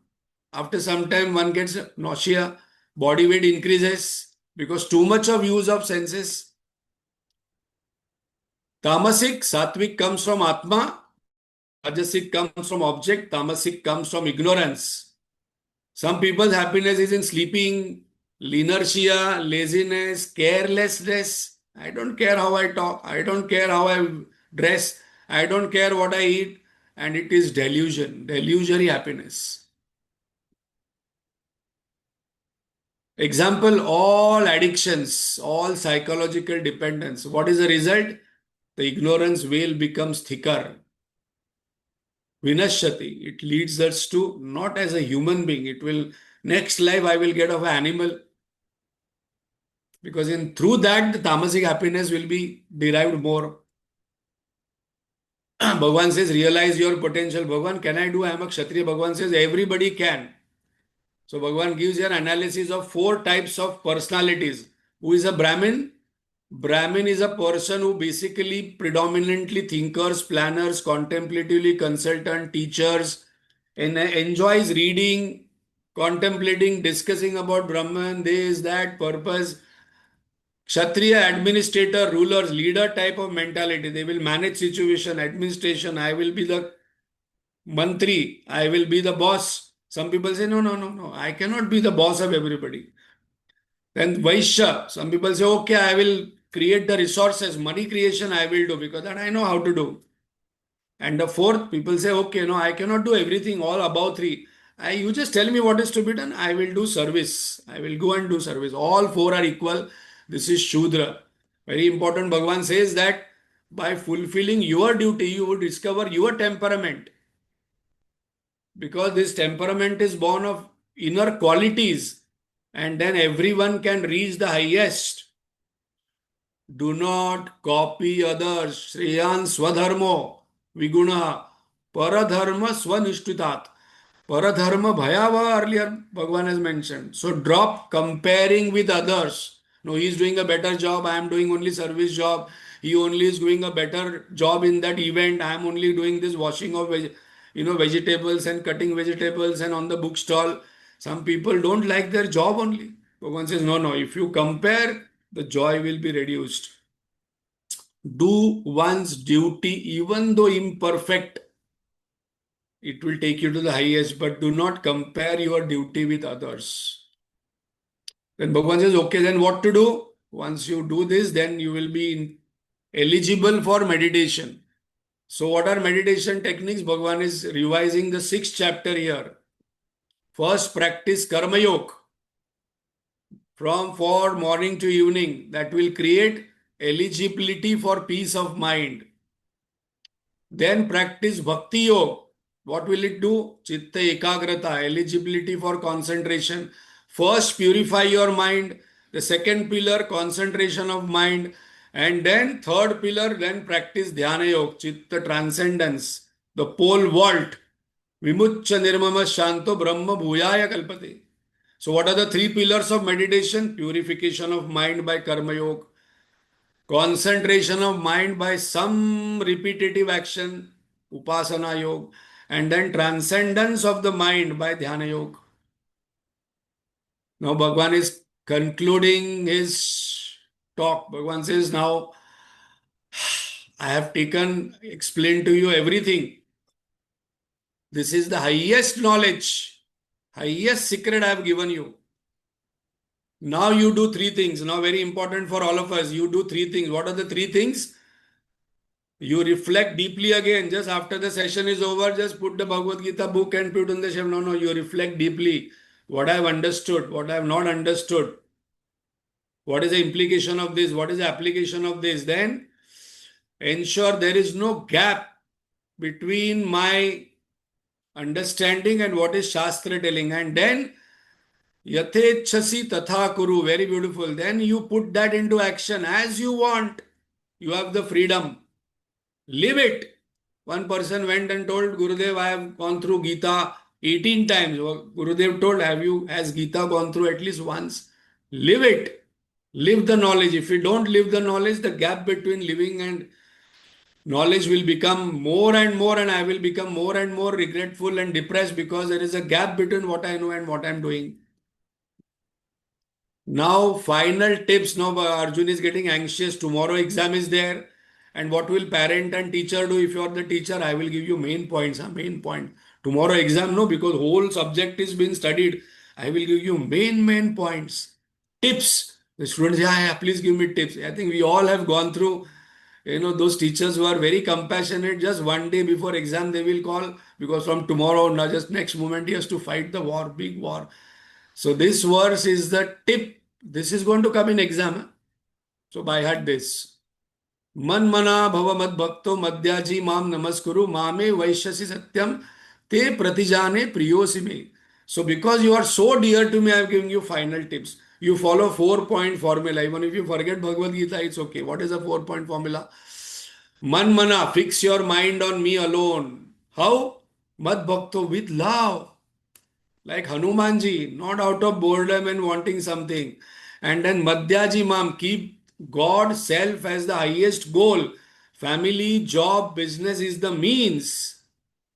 Speaker 1: After some time, one gets nausea, body weight increases because too much of use of senses. Tamasic, sattvic comes from Atma, Rajasic comes from object, Tamasic comes from ignorance. Some people's happiness is in sleeping, inertia, laziness, carelessness. I don't care how I talk. I don't care how I dress. I don't care what I eat. And it is delusion, delusory happiness. Example, all addictions, all psychological dependence. What is the result? The ignorance veil becomes thicker. Vinashati. It leads us to not as a human being. It will, next life I will get of an animal. Because in through that the tamasic happiness will be derived more. Bhagavan says, realize your potential. Bhagavan, can I do? I am a Kshatriya. Bhagavan says, everybody can. So Bhagavan gives here analysis of four types of personalities. Who is a Brahmin? Brahmin is a person who basically predominantly thinkers, planners, contemplatively consultant, teachers, and enjoys reading, contemplating, discussing about Brahman, this, that, purpose. Kshatriya, administrator, rulers, leader type of mentality. They will manage situation, administration. I will be the mantri. I will be the boss. Some people say, no, no, no, no. I cannot be the boss of everybody. Then Vaishya. Some people say, okay, I will create the resources. Money creation I will do because that I know how to do. And the fourth, people say, okay, no, I cannot do everything, all above three. You just tell me what is to be done. I will do service. I will go and do service. All four are equal. This is Shudra. Very important. Bhagavan says that by fulfilling your duty, you would discover your temperament. Because this temperament is born of inner qualities. And then everyone can reach the highest. Do not copy others. Shreyan swadharmo viguna paradharma swanishtitat. Paradharma bhayava earlier Bhagavan has mentioned. So drop comparing with others. No, he is doing a better job. I am doing only service job. He only is doing a better job in that event. I am only doing this washing of vegetables and cutting vegetables and on the bookstall. Some people don't like their job only. Bhagavan says, no, no. If you compare, the joy will be reduced. Do one's duty even though imperfect. It will take you to the highest, but do not compare your duty with others. Then Bhagavan says, okay, then what to do? Once you do this, then you will be eligible for meditation. So what are meditation techniques? Bhagavan is revising the sixth chapter here. First, practice Karma Yoga from for morning to evening. That will create eligibility for peace of mind. Then practice Bhakti Yoga. What will it do? Chitta Ekagrata, eligibility for concentration. First, purify your mind. The second pillar, concentration of mind. And then third pillar, then practice Dhyana Yoga, Chitta transcendence. The pole vault. Vimuccha Nirmama Shanto Brahma Bhuyaya Kalpate. So what are the three pillars of meditation? Purification of mind by Karma Yoga. Concentration of mind by some repetitive action, Upasana Yoga, and then transcendence of the mind by Dhyana Yoga. Now Bhagavan is concluding his talk. Bhagavan says, now I have explained to you everything. This is the highest knowledge, highest secret I have given you. Now you do three things. Now very important for all of us. You do three things. What are the three things? You reflect deeply again. Just after the session is over, just put the Bhagavad Gita book and put on the shelf. No, no, you reflect deeply. What I have understood, what I have not understood. What is the implication of this? What is the application of this? Then ensure there is no gap between my understanding and what is Shastra telling. And then Yathechasi tatha kuru. Very beautiful. Then you put that into action as you want. You have the freedom. Live it. One person went and told Gurudev, I have gone through Gita 18 times. Gurudev told, has Gita gone through at least once? Live it. Live the knowledge. If you don't live the knowledge, the gap between living and knowledge will become more and more, and I will become more and more regretful and depressed because there is a gap between what I know and what I'm doing. Now, final tips. Now, Arjun is getting anxious. Tomorrow exam is there. And what will parent and teacher do? If you are the teacher, I will give you main points. Main point. Tomorrow exam, no, because whole subject is being studied. I will give you main points. Tips. The students say, yeah, please give me tips. I think we all have gone through, those teachers who are very compassionate. Just one day before exam, they will call because from tomorrow, not just next moment, he has to fight the war, big war. So this verse is the tip. This is going to come in exam. So by heart this. मन मना भव मद भक्तो मद्याजी माम नमस्कुरु मामे वैश्यसि satyam te pratijane priyosi me. So because you are so dear to me, I have given you final tips. You follow 4-point formula. Even if you forget Bhagavad Gita, it's okay. What is a 4-point formula? Man mana, fix your mind on me alone. How? Mad bhakto, with love. Like Hanumanji, not out of boredom and wanting something. And then Madhyaji Mam, keep God, self as the highest goal. Family, job, business is the means.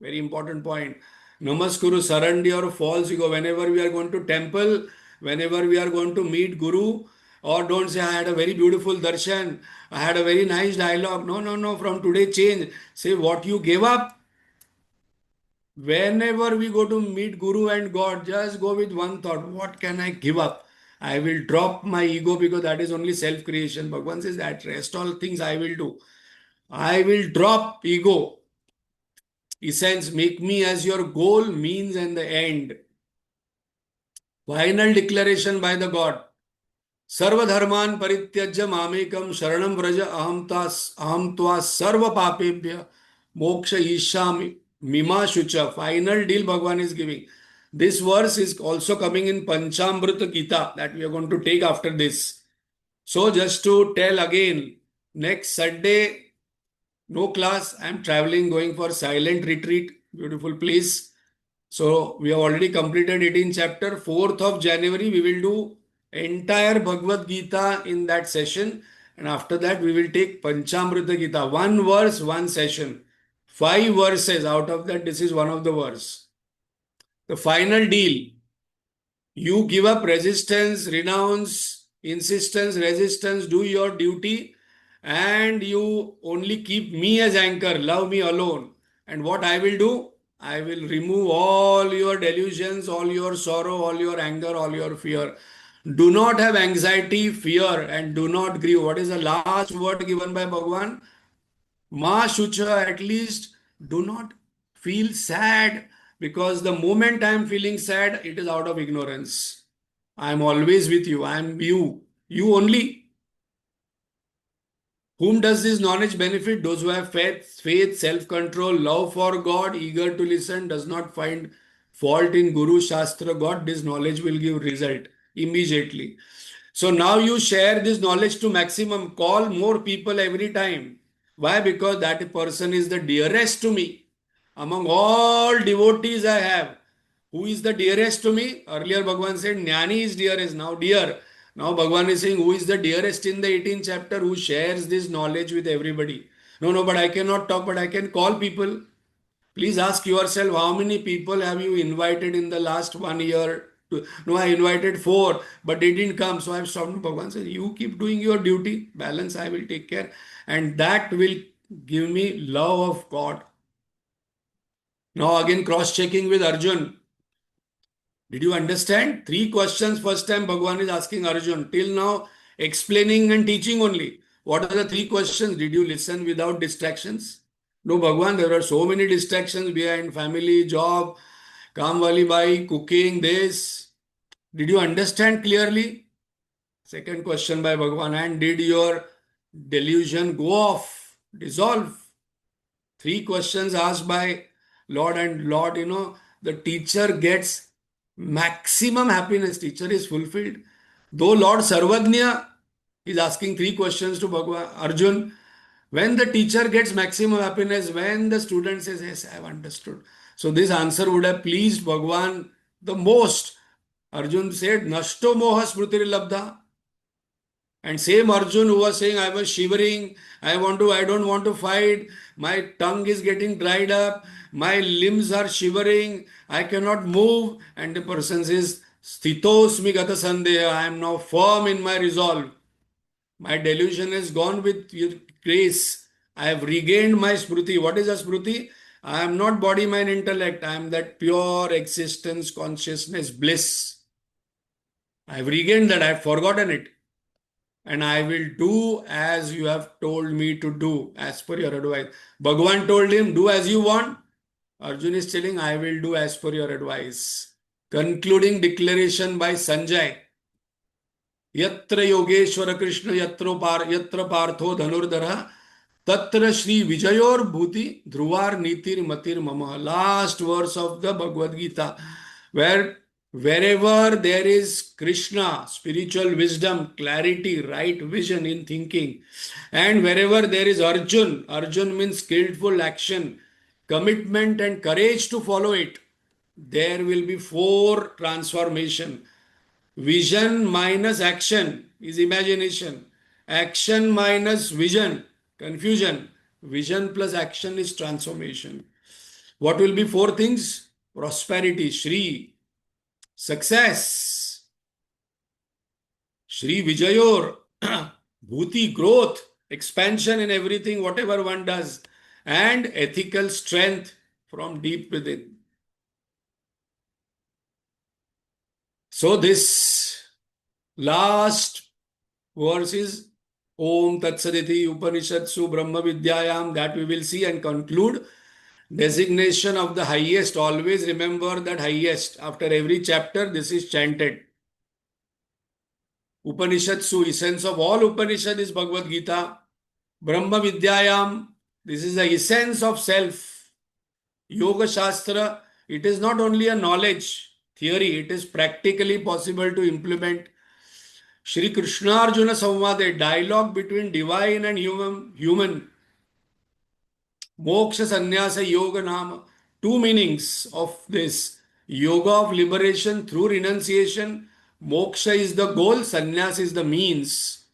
Speaker 1: Very important point. Namaskuru, surrender or false ego. Whenever we are going to temple, whenever we are going to meet Guru, or don't say, I had a very beautiful darshan, I had a very nice dialogue. No, no, no. From today, change. Say what you gave up. Whenever we go to meet Guru and God, just go with one thought: what can I give up? I will drop my ego because that is only self creation. Bhagavan says that rest all things I will do. I will drop ego. Essence, make me as your goal, means, and the end. Final declaration by the God. सर्वधर्मान् परित्यज्य मामेकं शरणं व्रज अहं त्वा सर्व पापेभ्य मोक्ष ईशामि मिमा शुच. Final deal Bhagwan is giving. This verse is also coming in Panchamrita Gita that we are going to take after this. So just to tell again, next Sunday, no class. I am traveling, going for silent retreat. Beautiful place. So we have already completed 18 chapter. 4th of January, we will do entire Bhagavad Gita in that session. And after that, we will take Panchamrita Gita. One verse, one session. 5 verses. Out of that, this is one of the verse. The final deal. You give up resistance, renounce, insistence, resistance, do your duty, and you only keep me as anchor, love me alone. And what I will do? I will remove all your delusions, all your sorrow, all your anger, all your fear. Do not have anxiety, fear, and do not grieve. What is the last word given by Bhagavan? Ma Shucha, at least do not feel sad, because the moment I am feeling sad, it is out of ignorance. I am always with you. I am you. You only. Whom does this knowledge benefit? Those who have faith, self-control, love for God, eager to listen, does not find fault in Guru Shastra God. This knowledge will give result immediately. So now you share this knowledge to maximum. Call more people every time. Why? Because that person is the dearest to me. Among all devotees I have, who is the dearest to me? Earlier Bhagavan said Jnani is dearest, now dear. Now Bhagavan is saying who is the dearest in the 18th chapter, who shares this knowledge with everybody. No, no, but I cannot talk, but I can call people. Please ask yourself, how many people have you invited in the last 1 year? No, I invited 4, but they didn't come. So I've stopped. Bhagavan says, you keep doing your duty. Balance, I will take care. And that will give me love of God. Now again cross-checking with Arjun. Did you understand? 3 questions first time Bhagavan is asking Arjun. Till now, explaining and teaching only. What are the 3 questions? Did you listen without distractions? No, Bhagavan, there are so many distractions behind: family, job, काम वाली by, cooking, this. Did you understand clearly? Second question by Bhagavan. And did your delusion go off, dissolve? 3 questions asked by Lord, and Lord, the teacher gets maximum happiness. Teacher is fulfilled. Though Lord Sarvagnya is asking 3 questions to Bhagavan, Arjun, when the teacher gets maximum happiness, when the student says, yes, I have understood. So this answer would have pleased Bhagavan the most. Arjun said, Nashto moha smrutiri labdha. And same Arjun who was saying, I was shivering, I don't want to fight, my tongue is getting dried up, my limbs are shivering, I cannot move. And the person says, Sthitosmi gata sandeha, I am now firm in my resolve. My delusion is gone with your grace. I have regained my smruti. What is a smruti? I am not body, mind, intellect. I am that pure existence, consciousness, bliss. I have regained that. I have forgotten it. And I will do as you have told me to do, as per your advice. Bhagavan told him, do as you want. Arjun is telling, I will do as per your advice. concluding declaration by Sanjay. यत्र योगेश्वर कृष्ण यत्र पार्थो धनुर्धर तत्र श्री विजयोर भूति ध्रुवार नीतिर मतिर मम. Last verse of the Bhagavad Gita, wherever there is Krishna, spiritual wisdom, clarity, right vision in thinking, and wherever there is Arjun means skillful action, commitment and courage to follow it, there will be four transformation. Vision minus action is imagination. Action minus vision, confusion. Vision plus action is transformation. What will be four things? Prosperity, Shri, success, Shri Vijayor, Bhuti, growth, expansion in everything, whatever one does, and ethical strength from deep within. So this last verse is Om Tat Saditi Upanishadsu Brahma Vidyayam, that we will see and conclude. Designation of the highest. Always remember that highest. After every chapter, this is chanted. Upanishadsu, essence of all Upanishad is Bhagavad Gita. Brahma Vidyayam, this is the essence of self. Yoga Shastra, it is not only a knowledge, theory, it is practically possible to implement. Shri Krishna Arjuna Samvad, a dialogue between divine and human. Moksha Sannyasa Yoga Nama. Two meanings of this. Yoga of liberation through renunciation. Moksha is the goal, sannyas is the means.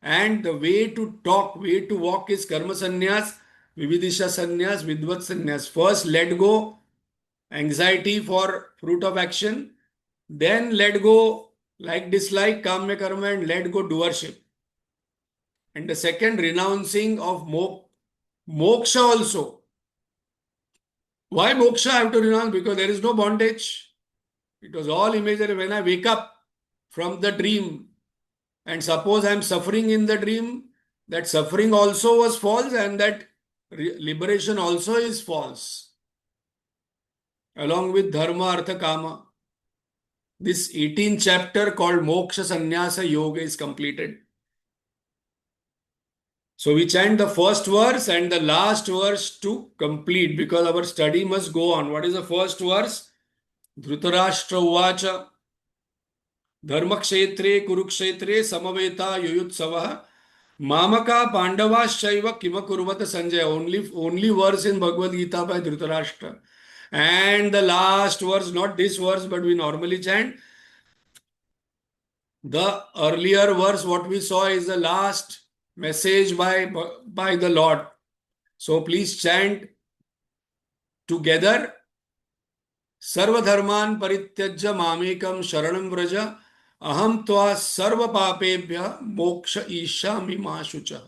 Speaker 1: And the way to talk, way to walk is karma sannyas, vividisha sannyas, vidvat sannyas. First, let go anxiety for fruit of action. Then let go like dislike, kamya karma, and let go doership. And the second, renouncing of moksha also. Why moksha I have to renounce? Because there is no bondage. It was all imaginary. When I wake up from the dream and suppose I am suffering in the dream, that suffering also was false and that liberation also is false. Along with dharma, artha, kama. This 18th chapter called Moksha Sannyasa Yoga is completed. So we chant the first verse and the last verse to complete because our study must go on. What is the first verse? Dhritarashtra Uvacha Dharmakshetre Kurukshetre Samaveta Yuyutsavah Mamaka Pandavaschaiva Kima Kurvata Sanjay. Only verse in Bhagavad Gita by Dhritarashtra. And the last verse, not this verse, but we normally chant. The earlier verse, what we saw is the last message by the Lord. So please chant together. Sarva dharman parityajya mamekam sharanam vraja aham tva sarva papebhya moksha ishami ma shucha.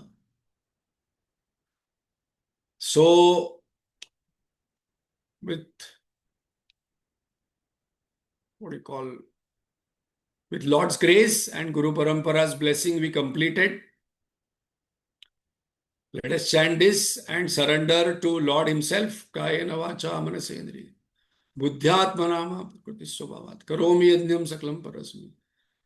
Speaker 1: So with what do you call, with Lord's grace and Guru Parampara's blessing, we completed. Let us chant this and surrender to Lord Himself. Kayena vacha manasendriya buddhyatmanama prakriti swabhavat karomi yajnam saklam parasmi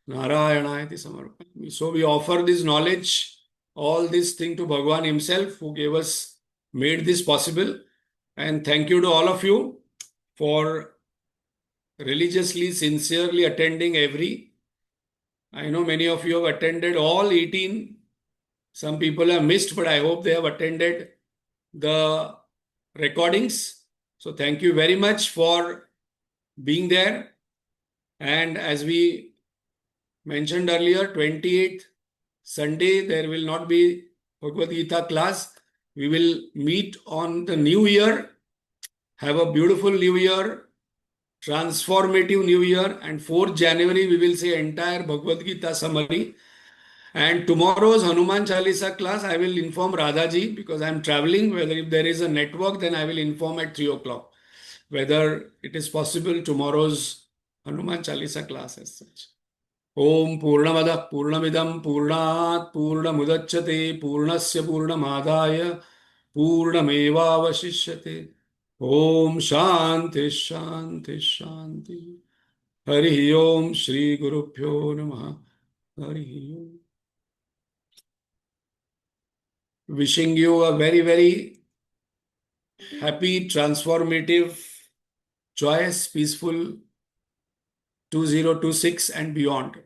Speaker 1: narayana iti samarpayami. So we offer this knowledge, all this thing to Bhagwan Himself who made this possible. And thank you to all of you for religiously, sincerely attending I know many of you have attended all 18. Some people have missed, but I hope they have attended the recordings. So thank you very much for being there. And as we mentioned earlier, 28th Sunday, there will not be Bhagavad Gita class. We will meet on the new year. Have a beautiful new year, transformative new year. And 4th January, we will say entire Bhagavad Gita summary. And tomorrow's Hanuman Chalisa class, I will inform Radhaji because I am traveling. Whether if there is a network, then I will inform at 3 o'clock. Whether it is possible tomorrow's Hanuman Chalisa class as such. Om Purnamada Purnamidam Purnat Purnamudachyate Purnasya Purnamadaya Purnameva Vashishyate. Om Shanti Shanti Shanti. Hari Om Shri Guru Pyo Namaha. Hari Om. Wishing you a very, very happy, transformative, joyous, peaceful 2026 and beyond.